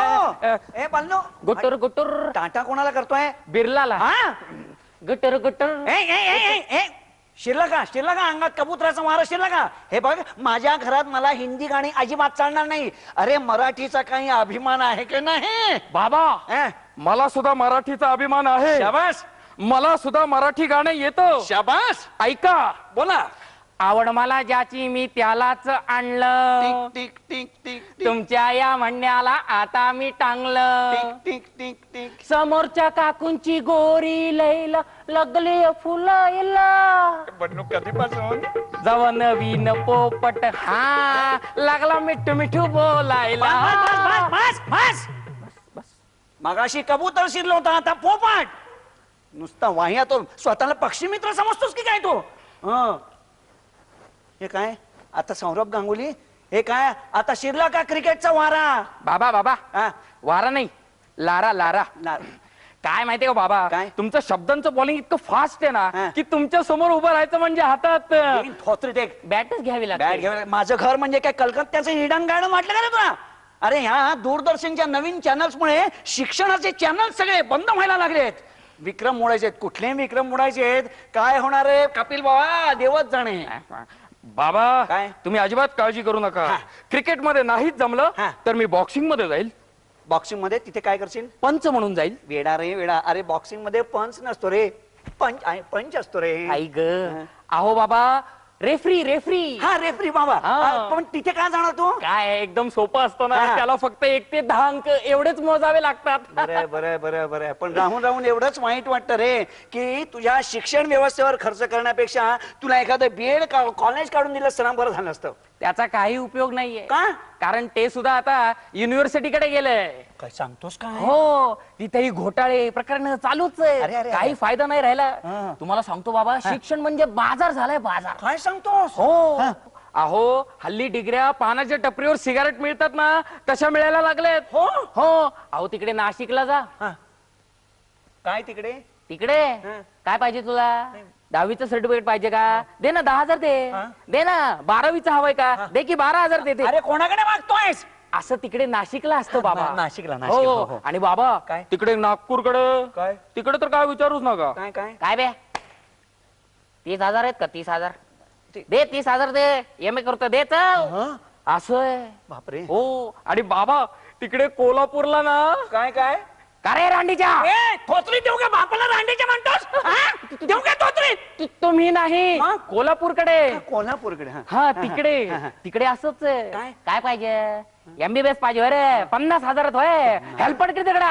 ए बल्लू, गुटुर गुटुर. टाटा कोणाला करतोय? बिर्लाला. हा, गटर गटर शिरला का अंगात कबुतराचा मारा शिरला का? हे बघ, माझ्या घरात मला हिंदी गाणी अजिबात चालणार नाही. अरे मराठीचा काही अभिमान आहे की नाही? बाबा, मला सुद्धा मराठीचा अभिमान आहे. शाबास मला सुद्धा मराठी गाणं येतं. शाबास. ऐका, बोला. आवड मला ज्याची मी त्यालाच आणलं. टिक टिक टिक टिक तुमच्या या म्हणण्याला आता मी टांगलं. Tick tick tick. समोरच्या काकूंची गोरी लैला लागली फुलायला. बनू कधीपासून? जव नवीन पोपट हा लागला मिठू मिठू बोलायला. मगाशी कबूतर शिरलो होता, आता पोपट. नुसता वाह्या तो स्वतःला पक्षी मित्र समजतोस की काय तो? हे काय आता सौरभ गांगुली? हे काय आता शिरला का क्रिकेटचा वारा? बाबा बाबा, हा, वारा नाही, लारा लारा. काय माहितीये का बाबा, काय? तुमचं शब्दांचं बॉलिंग इतकं फास्ट आहे हा. ना की तुमच्या समोर उभं राहायचं म्हणजे हातात थोत्री टेक बॅटच घ्यावी बॅट लागते. घेऊन. माझं घर म्हणजे काय कलकत्त्याचं हिडन गार्डन वाटलं का रे तुला? अरे ह्या दूरदर्शनच्या नवीन चॅनल्समुळे शिक्षणाचे चॅनल सगळे बंद व्हायला लागलेत. विक्रम मोडायचे आहेत. कुठले विक्रम मोडायचे आहेत? काय होणार आहे कपिल बाबा? देवच जाणे. बाबा, काय? तुम्ही अजिबात काळजी करू नका. हा. क्रिकेट मध्ये नाहीच जमलं हा. तर मी बॉक्सिंग मध्ये जाईल. बॉक्सिंग मध्ये तिथे काय करशील? पंच म्हणून जाईल. वेडा रे वेडा. अरे बॉक्सिंग मध्ये पंच नसतो रे, पंच असतो रे. आई ग, अहो बाबा, रेफरी रेफरी. हा, रेफरी बाबा. हा. पण तिथे काय जाणार तू? काय एकदम सोपं असतं ना, हा. त्याला फक्त 1 ते 10 अंक एवढेच मोजावे लागतात. बरं बरं बरं बरं. पण राहून राहून एवढंच वाईट वाटतं रे की तुझ्या शिक्षण व्यवस्थेवर खर्च करण्यापेक्षा तुला एखादं बीएड कॉलेज काढून दिलं असतं ना, बरं झालं असतं. त्याचा काही उपयोग नाहीये. का? कारण ते सुद्धा आता युनिव्हर्सिटीकडे गेलंय. काय सांगतोस काय? हो, तिथेही घोटाळे प्रकरण चालूच आहे. अरे, अरे, काही अरे. फायदा नाही राहिला. हा. तुम्हाला सांगतो बाबा, शिक्षण म्हणजे बाजार झालाय, बाजार. काय सांगतोस? हो. हा. अहो, हल्ली डिग्र्या पानाच्या टपरीवर सिगारेट मिळतात ना, तशा मिळायला लागल्यात. हो. हो, अहो तिकडे नाशिकला जा. काय तिकडे? तिकडे हा. काय पाहिजे तुला? 10वीचं सर्टिफिकेट पाहिजे का? दे ना 10,000 दे. हा. दे ना 12वीचं हवंय का? दे की 12,000 देते. अरे कोणाकडे मागतोयस? असं तिकडे नाशिकला असतं बाबा. नाशिकला, नाशिकला, हो, हो. आणि बाबा काय? तिकडे नागपूरकडे काय? तिकडे तर काय विचारूच नका. काय काय? काय बे 30,000 आहेत का? 30,000 दे. 30,000 दे. MA करतो दे. चल. असं आहे. बापरे. हो, आणि बाबा तिकडे कोल्हापूरला ना, काय काय? का रे रांडीच्या? थोचरी देऊ का बापाला? रांडीच्या म्हणतोस? देऊ का थोचरी? तुम्ही नाही, मग? कोल्हापूरकडे. कोल्हापूरकडे. हा तिकडे तिकडे असंच आहे. काय? काय पाहिजे? MBBS पाहिजे. अरे 50,000 होय. हेल्पड किती तिकडा?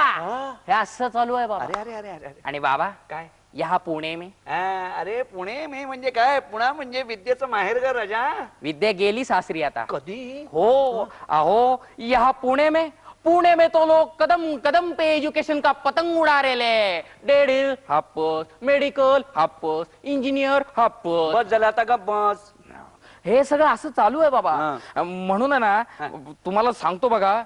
हे असं चालू आहे बाबा. अरे अरे अरे अरे अरे. आणि बाबा काय? यहाँ पुणे में अरे पुणे मे म्हणजे काय? पुणा म्हणजे विद्येचं माहेरघर राजा. विद्या गेली सासरी आता. कधी? हो, अहो यहाँ पुणे में तो लोग कदम कदम पे एजुकेशन का पतंग उड़ा रहे. डेढ़ हापस, मेडिकल हापस, इंजिनियर हापस. बस झालं आता का बस. हे सगळं असं चालू आहे बाबा. म्हणून आहे ना, तुम्हाला सांगतो बघा,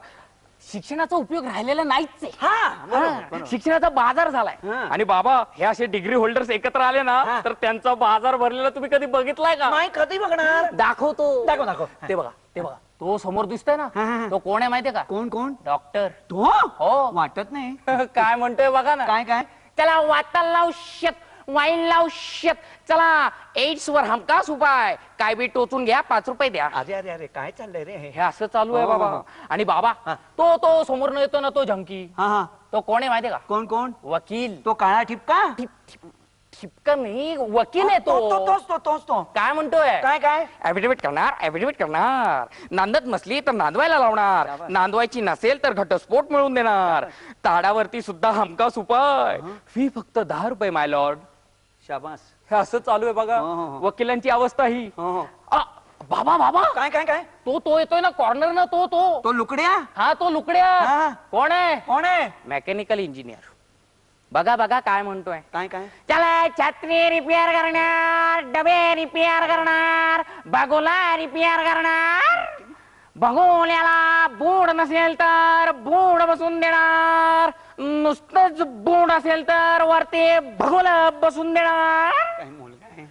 शिक्षणाचा उपयोग राहिलेला नाहीच आहे. हा, बरोबर, हा, बरोबर. शिक्षणाचा बाजार झालाय. हा. आणि बाबा हे असे डिग्री होल्डर्स एकत्र आले ना, हा. तर त्यांचा बाजार भरलेला तुम्ही कधी बघितलाय का? नाही, कधी बघणार? दाखवतो. दाखव दाखव. ते बघा, ते बघा. तो समोर दिसतोय ना, हा, हा. तो कोण आहे माहितीये का? कोण कोण? डॉक्टर. तो? हो. वाटत नाही. काय म्हणतोय बघा ना. काय काय? त्याला वाटायला लावू शेत, वाईन लावू शेत. चला एड्स वर हमखास उपाय. काय बी टोचून घ्या, 5 रुपये द्या. अरे अरे अरे काय चाललंय रे हे? हे असं चालू आहे हो, हो, बाबा. हो. आणि बाबा हा. तो समोर न येतो ना, तो झंकी. हा हा. तो कोण आहे माहितीये का? कोण कोण? वकील. तो काळा ठिपका? ठिपका नाही, वकील आहे तो. तोच तो. काय म्हणतोय? काय काय? ऍफिडेव्हिट करणार. नांदत नसली तर नांदवायला लावणार. नांदवायची नसेल तर घटस्फोट मिळवून देणार. ताडावरती सुद्धा हमखास उपाय. फी फक्त 10 रुपये माय लॉर्ड. शाबास. हे असं चालू आहे बघा हो, हो, हो. वकिलांची अवस्था ही. हो हो. बाबा काय काय काय? तो येतोय ना कॉर्नर ना, तो तो लुकड्या? हा, तो लुकड्या. हा. कोण आहे? कोण आहे? Mechanical engineer. बघा काय म्हणतोय. काय काय? चला छत्री रिपेअर करणार, डबे रिपेअर करणार, बगोला रिपेअर करणार. बगोल्याला बोर्ड नसेल तर बोर्ड बसून देणार. नुसतंच बोर्ड असेल तर वरती भगोला बसून देणार. काय मुलगा आहे?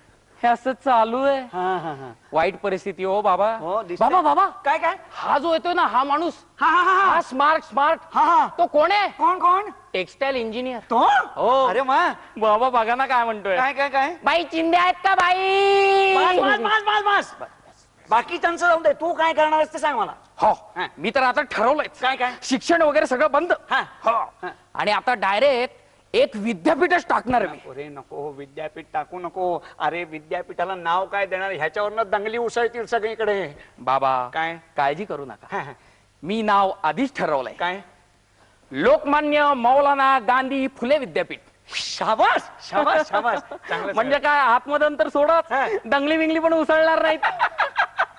हे असं चालू आहे. हा हा हा वाईट परिस्थिती हो बाबा. हो, दिसतंय. बाबा बाबा काय काय हा जो येतोय ना हा माणूस हा हा हा हा स्मार्ट हा हा तो कोण आहे? कोण कोण टेक्सटाईल इंजिनियर. तो हो. अरे वा बाबा बघा ना काय म्हणतोय. काय काय काय बाई चिंध्या आहेत का बस बाई? बस बस बस बाकी त्यांचं जाऊन दे तू काय करणार आहेस ते सांग मला हो हा. मी तर आता ठरवलंय. काय काय शिक्षण वगैरे सगळं बंद. हा. हो. हा. आणि आता डायरेक्ट एक विद्यापीठच टाकणार आहे मी. अरे नको विद्यापीठ टाकू नको अरे विद्यापीठाला नाव काय देणार ह्याच्यावरनं दंगली उसळतील सगळीकडे बाबा काय काळजी करू नका. हा, हा. मी नाव आधीच ठरवलंय. काय लोकमान्य मौलाना गांधी फुले विद्यापीठ. शाबास शाबास शाबास चांगलं म्हणजे काय आत्मदंतर सोडत हा. दंगली विंगली पण उसळणार नाहीत.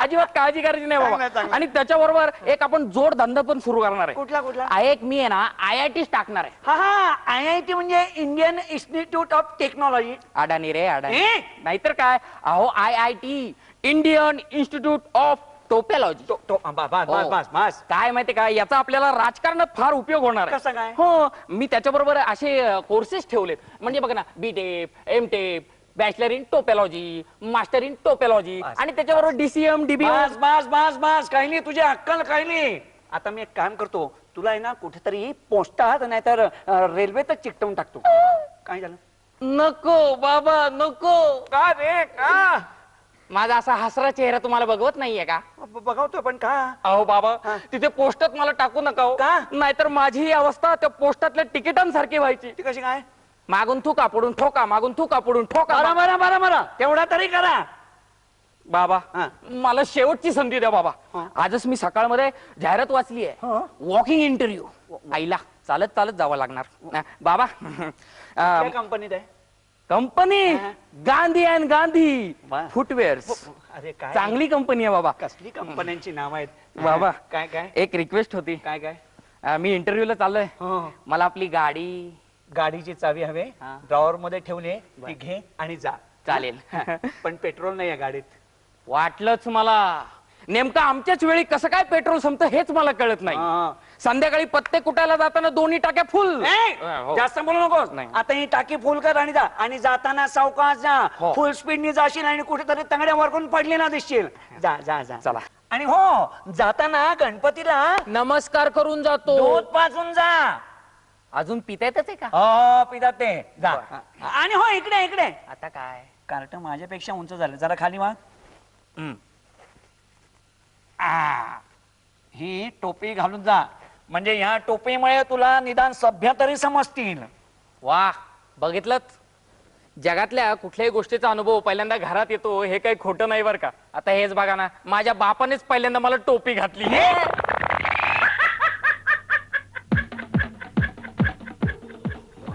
अजिबात काळजी करायची नाही चांगलं, बाबा. चांगलं. आणि त्याच्याबरोबर एक आपण जोड धंदा पण सुरू करणार आहे. कुठला कुठला एक मी आहे ना IIT टाकणार आहे. हा हा IIT म्हणजे इंडियन इन्स्टिट्यूट ऑफ टेक्नॉलॉजी अडाणी रे अडाणी. ए? नाहीतर काय अहो IIT इंडियन इन्स्टिट्यूट ऑफ टोपेलॉजी. बस बस बस काय माहिती का याचा आपल्याला राजकारणात फार उपयोग होणार आहे. कसं काय? हो मी त्याच्याबरोबर असे कोर्सेस ठेवलेत. म्हणजे बघा ना BTEP MTEP bachelor in topology master in topology बस. आणि त्याच्याबरोबर DCM DBM. बस बस बस बस काही नाही तुझी अक्कल काही नाही आता मी एक काम करतो तुला आहे ना कुठेतरी पोस्टात नाहीतर रेल्वेतच चिकटवून टाकतो काय झालं नको बाबा नको. का रे का माझा असा हसरा चेहरा तुम्हाला बघवत नाहीये का? बघवतोय पण का अहो बाबा हा. तिथे पोस्टात मला टाकू नका हो. का? नाहीतर माझी ही अवस्था त्या पोस्टातल्या तिकिटांसारखी व्हायची. ती कशी काय मागून थुका पुढून ठोका मागून थुका पुढून ठोका. बरं बरं बरं बरं तेवढा तरी करा बाबा हा. मला शेवटची संधी द्या बाबा. हा. आजच मी सकाळमध्ये जाहिरात वाचली आहे. हा. Walking interview. आईला चालत चालत जावं लागणार. बाबा काय कंपनीत आहे कंपनी हा. गांधी अँड गांधी वा. फुटवेअर्स. अरे काय चांगली कंपनी आहे बाबा. कसली कंपन्यांची नाव आहेत बाबा. काय काय एक रिक्वेस्ट होती. काय काय मी इंटरव्ह्यूला चाललोय. हो. मला आपली गाडी गाडीची चावी हवे हा. ड्रॉवर मध्ये ठेवले ती घे आणि जा चालेल. पण पेट्रोल नाही आहे गाडीत वाटलंच मला. नेमकं आमच्याच वेळी कसं काय पेट्रोल संपतं हेच मला कळत नाही. हा. संध्याकाळी पत्ते कुटायला जाताना दोन्ही टाक्या फुल. हो. जास्त बोलू नकोस नाही. आता ही टाकी फुल कर आणि जा आणि जाताना सावकाश जा हो. फुल स्पीडनी जाशील आणि कुठेतरी तंगड्या वरकून पडली ना दिसशील जा जा जा चला. आणि हो जाताना गणपतीला नमस्कार करून जातो. दूध पाजून जा अजून पिता येतच आहे का? हो पितात ते जा आणि हो इकडे इकडे आता काय? कार्ट माझ्यापेक्षा उंच झालं जरा खाली वाग ही टोपी घालून जा म्हणजे ह्या टोपीमुळे तुला निदान सभ्य तरी समजतील वा बघितलं जगातल्या कुठल्याही गोष्टीचा अनुभव पहिल्यांदा घरात येतो हे काही खोटं नाही बरं का. आता हेच बघा ना माझ्या बापानेच पहिल्यांदा मला टोपी घातली.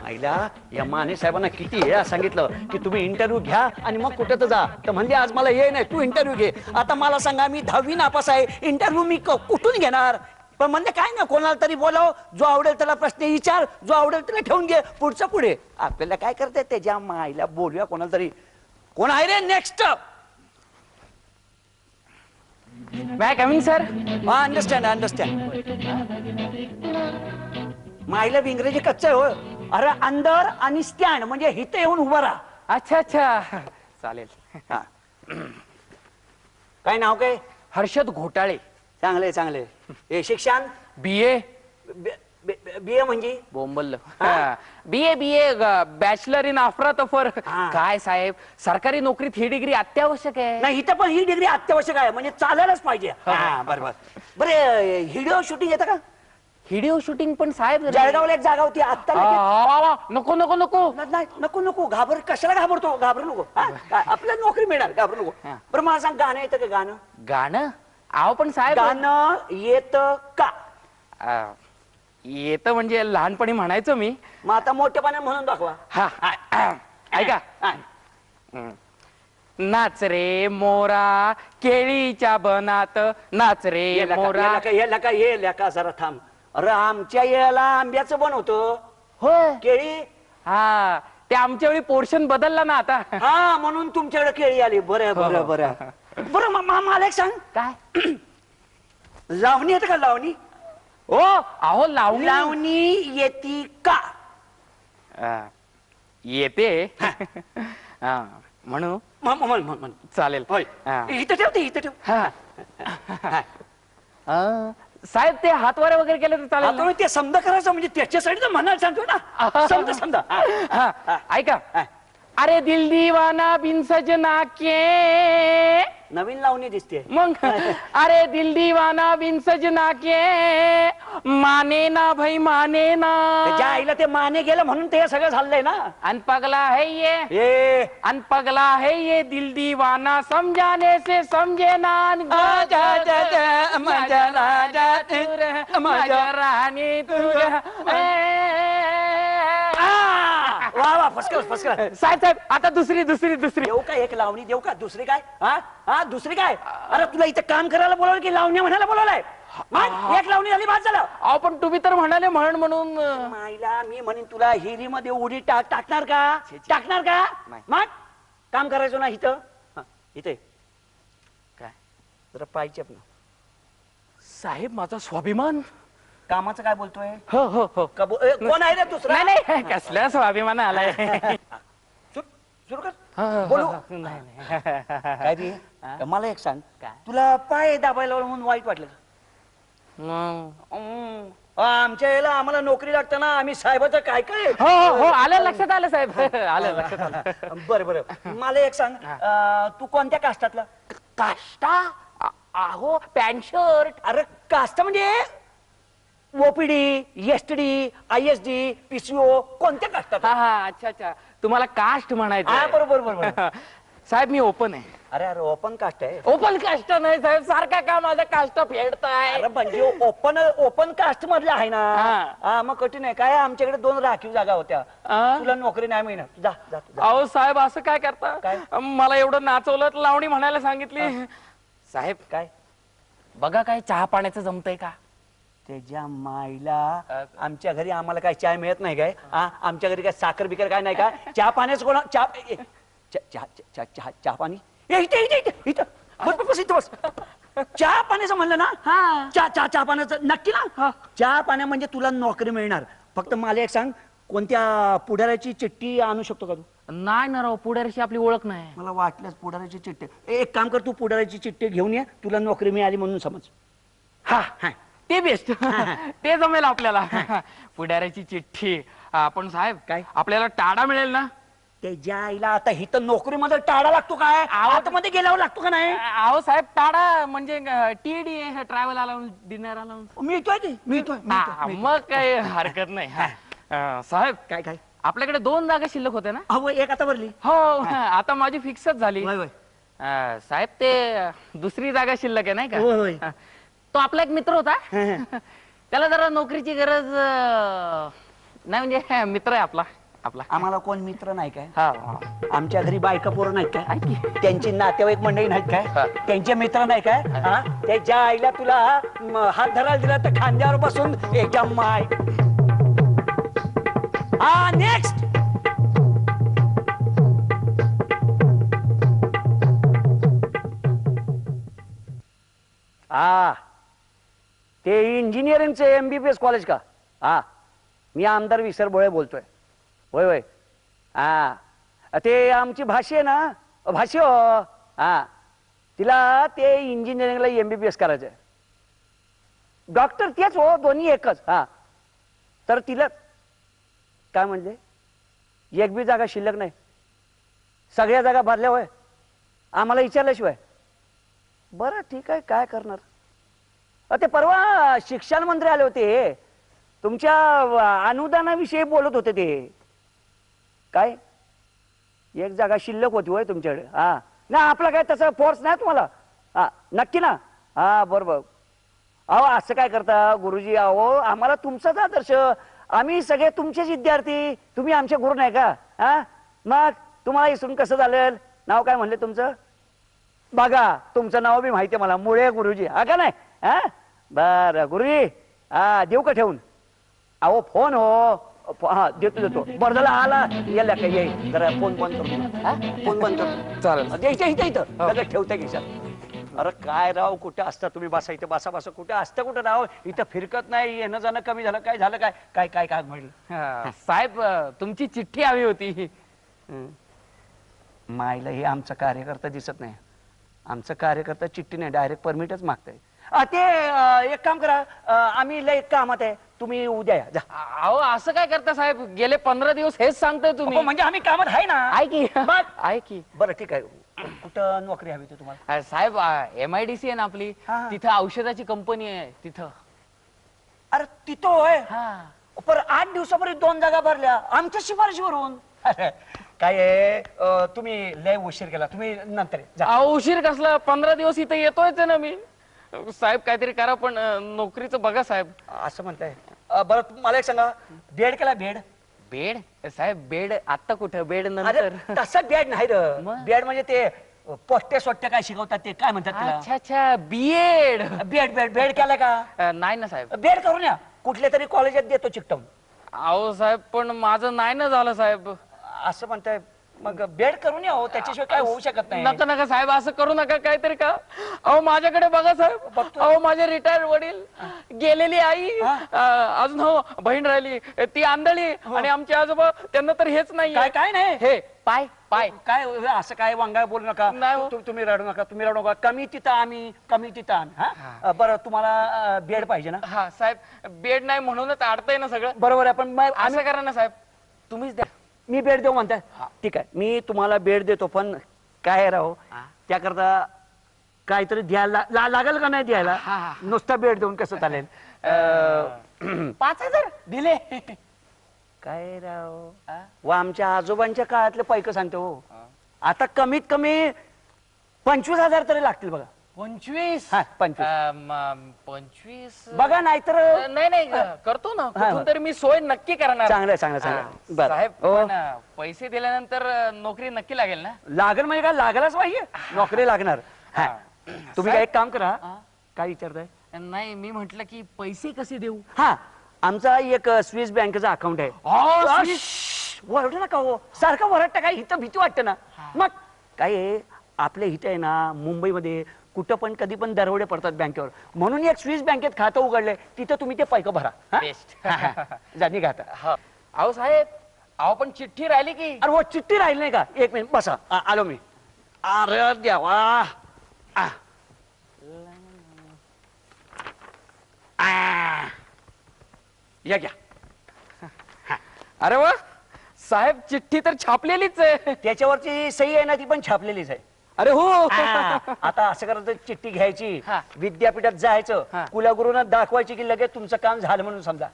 आईला या माने साहेबांना किती वेळा सांगितलं की तुम्ही इंटरव्ह्यू घ्या आणि मग कुठे तर जा तर म्हणजे आज मला ये नाही तू इंटरव्ह्यू घे. आता मला सांगा मी 10वी नापास आहे इंटरव्ह्यू मी कुठून घेणार पण म्हणजे काय ना कोणाला तरी बोलाव जो आवडेल त्याला प्रश्न विचार जो आवडेल त्याला ठेवून घे पुढचं पुढे आपल्याला काय करते त्याच्या माईला बोलूया कोणाला तरी. कोण आहे रे नेक्स्ट? मॅ कमिंग सर. हा अंडरस्टँड अंडरस्टँड माईला इंग्रजी कच्चं आहे हो. अरे अंदर आणि स्टँड म्हणजे हिथे येऊन उभा राहा. अच्छा अच्छा चालेल. हा. काय नाव काय? हर्षद घोटाळे. चांगले चांगले. हे शिक्षण BA BA म्हणजे बोंबल. BA बॅचलर इन अफरातफर. हा. काय साहेब सरकारी नोकरीत ही डिग्री अत्यावश्यक आहे. नाही इथं पण ही डिग्री अत्यावश्यक आहे म्हणजे चालायलाच पाहिजे. हा बरोबर. बरे व्हिडिओ शूटिंग येतं का? व्हिडिओ शूटिंग पण साहेब जळगावला एक जागा होती आता नको नको नको. नाही नको नको कशाला घाबरतो घाबरू नको आपल्याला नोकरी मिळणार घाबरू नको. बरं मला सांग गाणं येतं का गाणं? गाणं अहो पण साहेब गाणं येत का? येतं म्हणजे लहानपणी म्हणायचो मी. मग आता मोठेपणा म्हणून दाखवा. हा ऐका. हा. नाच रे मोरा केळीच्या बनात नाच रे मोरा. ये लेका जरा थांब. अरे आमच्या येळेला आंब्याचं बनवतो होय केळी. हा ते आमच्या वेळी पोर्शन बदलला ना आता. हा म्हणून तुमच्याकडे केळी आली. बरं बरं बरं बरं मला एक सांग काय लावणी येते का? लावणी ओ अहो लावणी लावणी येती का? येते. हा म्हणू म्हण चालेल होय हा. इथं ठेव ते इथं ठेव हा. साहेब ते हातवारे वगैरे केले तर चालेल ना? आता ते समजा करायचं म्हणजे त्याच्यासाठी तर म्हणायला सांगतो ना समजा समजा हा, ऐका अरे दिल दीवाना बिन सजना के नवीन लावणी दिसते मग अरे दिल दीवाना बिन सजना के माने ना भाई माने ना त्याच्या आईला ते माने गेलं म्हणून ते सगळं झालंय ना अन पगला है ये ए अन पगला है ये दिल दीवाना समझाने से समझे ना रानी वा वा फसकल फसकल साहेब साहेब आता दुसरी दुसरी दुसरी देऊ का एक लावणी देऊ का दुसरी काय हा हा दुसरी काय अरे तुला इथं काम करायला बोलवलं की लावण्या म्हणायला बोलवलंय मग एक लावणी झाली बाद झालं अहो पण तुम्ही तर म्हणाले म्हणून माईला मी म्हणेन तुला हिरीमध्ये उडी टाकणार का टाकणार का नाही. मग काम करायचं ना इथं हा, इथे काय जरा पाहिजे ना साहेब माझा स्वाभिमान कामाचं काय बोलतोय हो हो हो कोण आहे रे दुसरा नाही नाही कसल्या स्वाभिमान आलाय सुरू कर हो, बोलू हो, हो. नाही नाही काय रे मला एक सांग काय? तुला पाय दाबायला म्हणून वाईट वाटलं का? आमच्या याला आम्हाला नोकरी लागताना आम्ही साहेबाचं काय काय हो हो हो आलं लक्षात आलं साहेब आलं लक्षात आलं बरं बरं मला एक सांग तू कोणत्या कास्टातला काष्टा आहो पॅन्ट शर्ट अरे कास्ट म्हणजे ओपीडी एसटीडी आयएसडी पीसीओ कोणत्या कास्टात हा हा अच्छा अच्छा तुम्हाला कास्ट हा म्हणायचं बरोबर बरोबर साहेब मी ओपन आहे अरे अरे ओपन कास्ट आहे ओपन कास्ट नाही साहेब सारखा का माझा कास्ट फेडताय अरे म्हणजे ओपन कास्ट मधले आहे ना हा. हा मग कठीण आहे काय आमच्याकडे 2 राखीव जागा होत्या आ? तुला नोकरी नाही मिळणार जा जा तू जा. अहो साहेब असं काय करता काय? मला एवढं नाचवलं लावणी म्हणायला सांगितली साहेब काय बघा काय चहा पाण्याचं जमतंय का त्याच्या माईला आमच्या घरी आम्हाला काय चाय मिळत नाही काय आमच्या घरी काय साखर बिकर काय नाही का चहा पाण्याचं कोणा चहा पाणी इथे इथे इथे इथं बस बस इथं बस चहा पाण्याचं म्हणलं ना चहा पाण्याचं नक्की ना चहा पाण्या म्हणजे तुला नोकरी मिळणार फक्त मला एक सांग कोणत्या पुढाऱ्याची चिठ्ठी आणू शकतो का तू नाही ना राव पुढाऱ्याशी आपली ओळख नाही मला वाटलंच पुढाऱ्याची चिठ्ठी एक काम कर तू पुढाऱ्याची चिठ्ठी घेऊन ये तुला नोकरी मिळाली म्हणून समज हा हा ते बेस्ट ते जमेल आपल्याला पुढाऱ्याची चिठ्ठी आपण साहेब काय? आपल्याला टाडा मिळेल ना त्याच्या आईला आता हिथं नोकरीमध्ये टाळा लागतो काय आतमध्ये गेल्यावर लागतो का नाही अहो साहेब टाडा म्हणजे TD travel allowance dinner allowance मिळतोय ते मिळतोय मग काही हरकत नाही साहेब काय काय आपल्याकडे 2 जागा शिल्लक होत्या ना अहो एक आता भरली हो आता माझी फिक्सच झाली होय होय साहेब ते दुसरी जागा शिल्लक आहे नाही होय, होय. का तो आपला एक मित्र होता त्याला जरा नोकरीची गरज नाही म्हणजे मित्र आहे आपला आपला आम्हाला कोण मित्र नाही काय हा आमच्या घरी बायका पोरं नाहीत काय ऐक की. त्यांची नातेवाईक मंडळी नाहीत हा. काय त्यांचे मित्र नाही काय हा? त्याच्या आईला तुला हात धरायला दिला तर खांद्यावर बसून एका माय हा नेक्स्ट हा ते इंजिनिअरिंगचे MBBS कॉलेज का हा मी आमदार विसर भोळे बोलतोय होय होय हा ते आमची भाषी आहे ना भाषी हो हा तिला ते इंजिनिअरिंगला MBBS करायचंय डॉक्टर तेच हो दोन्ही एकच हा तर तिला काय म्हणले एक बी जागा शिल्लक नाही सगळ्या जागा भरल्या होय आम्हाला विचारल्याशिवाय बरं ठीक आहे काय करणार ते परवा शिक्षण मंत्री आले होते तुमच्या अनुदानाविषयी बोलत होते ते काय एक जागा शिल्लक होती होय तुमच्याकडे हा ना आपला काय तसं फोर्स नाही तुम्हाला हा नक्की ना हा बरोबर अहो असं काय करता गुरुजी अहो आम्हाला तुमचाच आदर्श आम्ही सगळे तुमचेच विद्यार्थी तुम्ही आमचे गुरु नाही का हा मग तुम्हाला इसून कसं झालं नाव काय म्हणले तुमचं बघा तुमचं नाव बी माहिती आहे मला मुळे गुरुजी हा का नाही हा बर गुरुजी हा देऊ का ठेवून अहो फोन हो हा देतो देतो बरं झालं आला याला काय येईल जरा फोन बंद करतो फोन बंद करतो चालेल द्यायचं इथं इथं लगेच ठेवता खिशात अरे काय राव कुठे असता तुम्ही बसा इथं बसा बसा कुठे असतं कुठं राव इथं फिरकत नाही येणं जाणं कमी झालं काय झालं काय काय काय काय म्हणलं साहेब तुमची चिठ्ठी हवी होती मायला हे आमचा कार्यकर्ता दिसत नाही. आमचा कार्यकर्ता चिठ्ठी नाही, डायरेक्ट परमिटच मागताय. एक काम करा, आम्ही लय कामात आहे, तुम्ही उद्या या जा. अहो असं काय करता साहेब, गेले 15 दिवस हेच सांगताय तुम्ही. हो, म्हणजे आम्ही कामात आहे ना. आहे की बघ. आहे की बरं ठीक आहे, कुठं नोकरी हवी होती तुम्हाला? साहेब MIDC आहे ना आपली, हा. तिथं औषधाची कंपनी आहे तिथं. अरे तिथं होय. हा पर 8 दिवसापूर्वी 2 जागा भरल्या आमच्या शिफारशीवरून. काय आहे, तुम्ही लय उशीर केला, तुम्ही नंतर या. जा. अहो, उशीर कसला, 15 दिवस इथं येतोयच ना मी. साहेब काहीतरी करा, पण नोकरीचं बघा साहेब. असं म्हणताय. बरं मला एक सांगा, बेड केला बेड? बेड साहेब, बेड आता कुठं, बेड अरे नंतर. तसं बेड नाही र. मग? बेड म्हणजे ते पोट्टे सोट्टे काय शिकवतात ते काय म्हणतात त्याला? अच्छा अच्छा, बीएड. बेड बेड बेड केला का? नाही ना साहेब. बेड करून या, कुठल्या तरी कॉलेजात देतो चिकटवून. अहो साहेब, पण माझं नाही ना झालं साहेब. असं म्हणताय, मग बेड करून या हो, त्याच्याशिवाय काय होऊ शकत नाही. नका नका साहेब, असं करू नका काहीतरी का. अहो माझ्याकडे बघा साहेब, अहो माझे रिटायर्ड वडील, गेलेली आई, अजून हो बहीण राहिली ती आंधळी, आणि आमचे आजोबा, त्यांना तर हेच नाही. काय काय नाही हे पाय पाय. काय असं काय वांगाळ बोलू नका. नाही हो. तुम्ही रडू नका, तुम्ही रडू नका. कमी तिथं आम्ही, कमी तिथं आम्ही. हा बरं, तुम्हाला बेड पाहिजे ना? हा साहेब, बेड नाही म्हणूनच अडतंय ना सगळं. बरोबर आहे, पण मग असं करा ना साहेब, तुम्हीच द्या. मी बेड देऊ म्हणताय? ठीक आहे, मी तुम्हाला बेड देतो, पण काय राहो त्याकरता काहीतरी द्यायला लागेल का नाही द्यायला? नुसता बेड देऊन कसं चालेल? 5,000 दिले. काय राव, व आमच्या आजोबांच्या काळातले पैक सांगतो हो. आता कमीत कमी 25,000 तरी लागतील बघा. 25. हा 25 25 बघा, नाहीतर नाही नाही, करतो ना कुठून तरी मी सोय नक्की करणार. चांगलं चांगलं चांगलं. बरं साहेब, हो. पण पैसे दिल्यानंतर नोकरी नक्की लागेल ना? लागेल म्हणजे काय, लागायलाच पाहिजे, नोकरी लागणार. हा. तुम्ही काय एक काम करा. काय विचारताय? नाही, मी म्हंटल की पैसे कसे देऊ. हा, आमचा एक स्विस बँकेचा अकाउंट आहे. वरड नका हो, सारखं वरडता काय, इथं भीती वाटते ना. मग काय आहे, आपल्या इथे आहे ना मुंबईमध्ये कुठं पण कधी पण दरोडे पडतात बँकेवर, म्हणून एक स्विस बँकेत खातं उघडलंय, तिथं तुम्ही ते पैक भरा. बेस्ट. जा निघा आता. अहो साहेब, अहो पण चिठ्ठी राहिली की. अरे वो चिठ्ठी राहील नाही का? एक मिनिट बसा, आलो मी. अरे देवा. या घ्या. अरे वा साहेब, चिठ्ठी तर छापलेलीच आहे. त्याच्यावरची सही आहे ना, ती पण छापलेलीच आहे. अरे हो. आता असं करायचं, चिठ्ठी घ्यायची, हा. विद्यापीठात जायचं, हा. कुलगुरूंना दाखवायची की लगेच तुमचं काम झालं म्हणून समजा.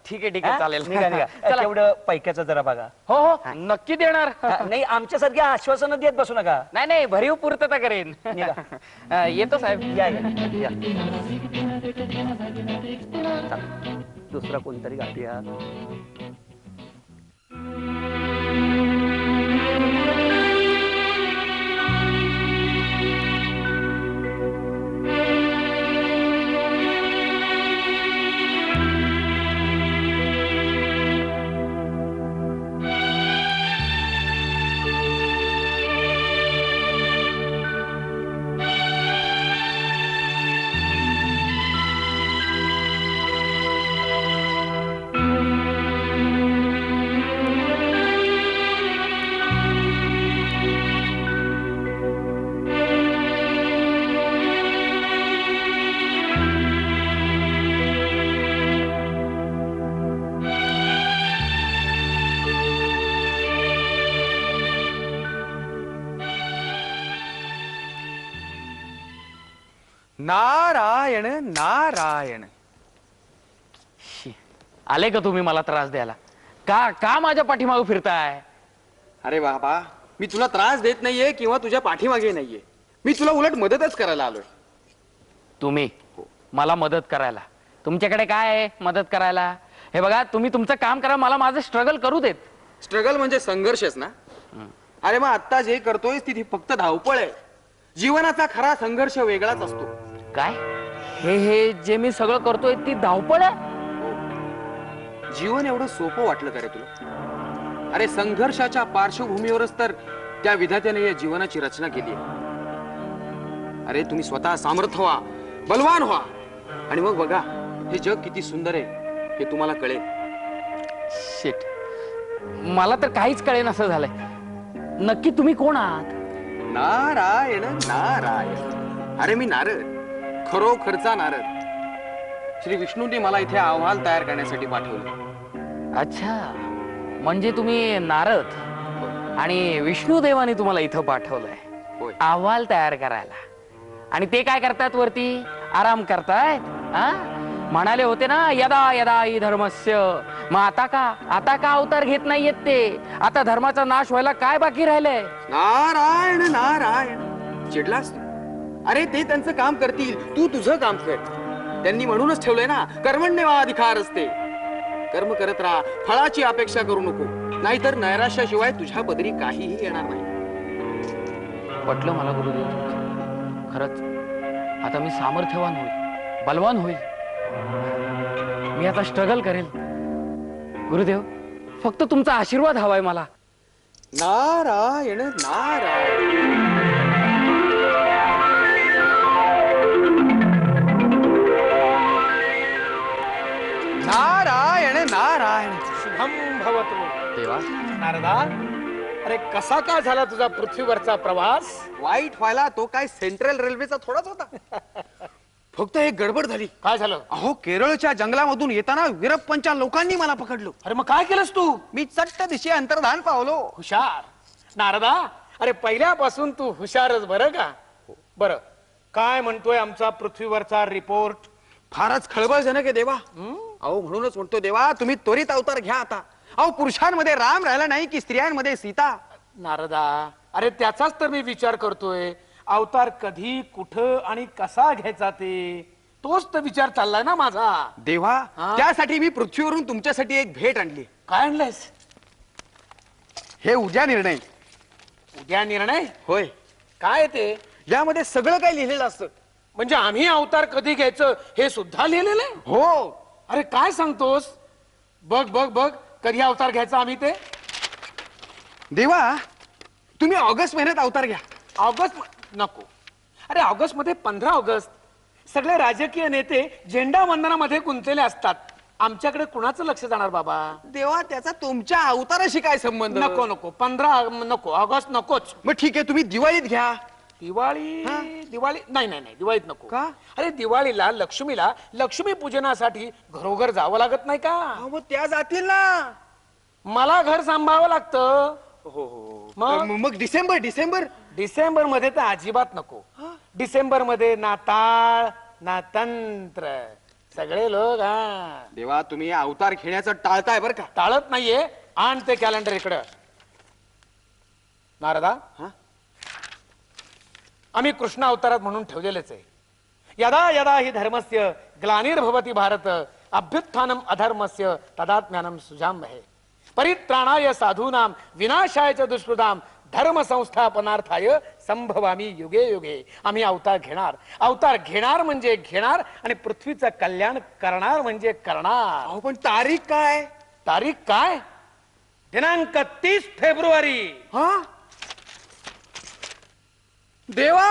ठीक आहे ठीक आहे, चालेल. निघा निघा. चला. तेवढं पैक्याचं जरा बघा. हो हो, नक्की देणार. नाही, आमच्यासारखी आश्वासनं देत बसू नका. नाही नाही, भरीव पूर्तता करेन. येतो साहेब. या या. चला, दुसरा कोणतरी गाठूया. नारायण नारायण. आले का तुम्ही मला त्रास द्यायला? का का माझ्या पाठीमागे फिरताय? अरे बाबा, मी तुला त्रास देत नाहीये किंवा तुझ्या पाठीमागे नाहीये, मी तुला उलट मदतच करायला आलोय. तुम्ही मला मदत करायला? तुमच्याकडे काय आहे मदत करायला? हे बघा, तुम्ही तुमचं काम करा, मला माझं स्ट्रगल करू देत. स्ट्रगल म्हणजे संघर्षच ना? अरे मग आता जे करतोय तिथे फक्त धावपळ आहे. जीवनाचा खरा संघर्ष वेगळाच असतो. काय हे जे मी सगळं करतोय ती धावपळ आहे? जीवन एवढं सोपं वाटलं का रे तुला? अरे संघर्षाच्या पार्श्वभूमीवरच तर त्या विधात्याने या जीवनाची रचना केली आहे. अरे तुम्ही स्वतः सामर्थ्य व्हा, बलवान व्हा, आणि मग बघा हे जग किती सुंदर आहे हे तुम्हाला कळेल. शिट, मला तर काहीच कळेन असं झालंय. नक्की तुम्ही कोण आहात? नारायण नारायण. अरे मी नारद, खरोखरचा नारद. श्री विष्णूंनी मला इथे अहवाल तयार करण्यासाठी पाठवलं. अच्छा, म्हणजे तुम्ही नारद आणि विष्णुदेवाने तुम्हाला इथं पाठवलंय होय. अहवाल तयार करायला. आणि ते काय करतात वरती? आराम करतायत. हा? म्हणाले होते ना यदा यदा हि धर्मस्य. मग आता का अवतार घेत नाहीयेत ते? आता धर्माचा नाश व्हायला काय बाकी राहिलंय? नारायण नारायण. चिडलास तू? अरे ते त्यांचं काम करतील, तू तुझं काम कर. त्यांनी म्हणूनच ठेवलंय ना कर्मण्येवाधिकार असते. कर्म करत राहा, फळाची अपेक्षा करू नको, नाहीतर नैराश्याशिवाय तुझ्या पदरी काहीही येणार नाही. पटलं मला गुरुदेव तुमचं. खरंच आता मी सामर्थ्यवान होईल, बलवान होईल. मी आता स्ट्रगल करेल. गुरुदेव, फक्त तुमचा आशीर्वाद हवाय मला. नारायण नारायण. नारायण नारायण. शुभम भवतु. देवा, नारदा, अरे कसा काय झाला तुझा पृथ्वीवरचा प्रवास? वाईट व्हायला तो काय सेंट्रल रेल्वेचा थोडाच होता. फक्त एक गडबड झाली. काय झालं? अहो, केरळच्या जंगलामधून येताना वीरप्पनच्या लोकांनी मला पकडलो. अरे मग काय केलंस तू? मी चट्ट दिशी अंतर्धान पावलो. हुशार नारदा. अरे पहिल्यापासून तू हुशारच बरं का. बरं, काय म्हणतोय आमचा पृथ्वीवरचा रिपोर्ट? फारच खळबळजनक आहे देवा. अहो, म्हणूनच म्हणतो देवा, तुम्ही त्वरित अवतार घ्या आता. अहो, पुरुषांमध्ये राम राहिला नाही की स्त्रियांमध्ये सीता. नारदा, अरे त्याचाच तर मी विचार करतोय. अवतार कधी, कुठं आणि कसा घ्यायचा ते, तोच तर विचार चाललाय ना माझा. देवा, हा? त्यासाठी मी पृथ्वीवरून तुमच्यासाठी एक भेट आणली. काय आणलंयस? हे उद्या निर्णय. उद्या निर्णय? होय. काय ते? यामध्ये सगळं काही लिहिलेलं असतं. म्हणजे आम्ही अवतार कधी घ्यायचं हे सुद्धा लिहिलेलं आहे? हो. अरे काय सांगतोस? बघ बघ बघ, कधी अवतार घ्यायचा आम्ही ते? देवा, तुम्ही ऑगस्ट महिन्यात अवतार घ्या. ऑगस्ट नको. अरे ऑगस्ट मध्ये 15 ऑगस्ट सगळे राजकीय नेते झेंडा वंदनामध्ये गुंतलेले असतात. आमच्याकडे कुणाचं लक्ष जाणार बाबा? देवा, त्याचा तुमच्या अवताराशी काय संबंध? नको नको, 15 नको, ऑगस्ट नकोच. मग ठीक आहे, तुम्ही दिवाळीत घ्या. दिवाळी? दिवाळी नाही नाही नाही, दिवाळीत नको. का? अरे दिवाळीला लक्ष्मीला लक्ष्मी पूजनासाठी घरोघर जावं लागत नाही का? अहो, मग त्या जातील ना. मला घर सांभाळावं लागतं. मग डिसेंबर डिसेंबर डिसेंबर मध्ये तर अजिबात नको. डिसेंबर मध्ये ना टाळ ना तंत्र, सगळे लोक देवा, तुम्ही अवतार घेण्याचं टाळताय बरं का. टाळत नाहीये. आण ते कॅलेंडर इकडं. नारदा, आम्ही कृष्ण अवतारात म्हणून ठेवलेलेच आहे. यदा यदा हि धर्मस्य ग्लानिर्भवति भारत अभ्युत्थानम अधर्मस्य तदात्म्यानम सुजाम्यहे परित्राणाय साधूनाम विनाशाय च दुष्कृताम धर्म संस्थापनार्थाय संभवामी युगे युगे. आम्ही अवतार घेणार. अवतार घेणार म्हणजे घेणार आणि पृथ्वीचं कल्याण करणार म्हणजे करणार. अहो, पण तारीख काय? तारीख काय? दिनांक 30 फेब्रुवारी. हा, देवा,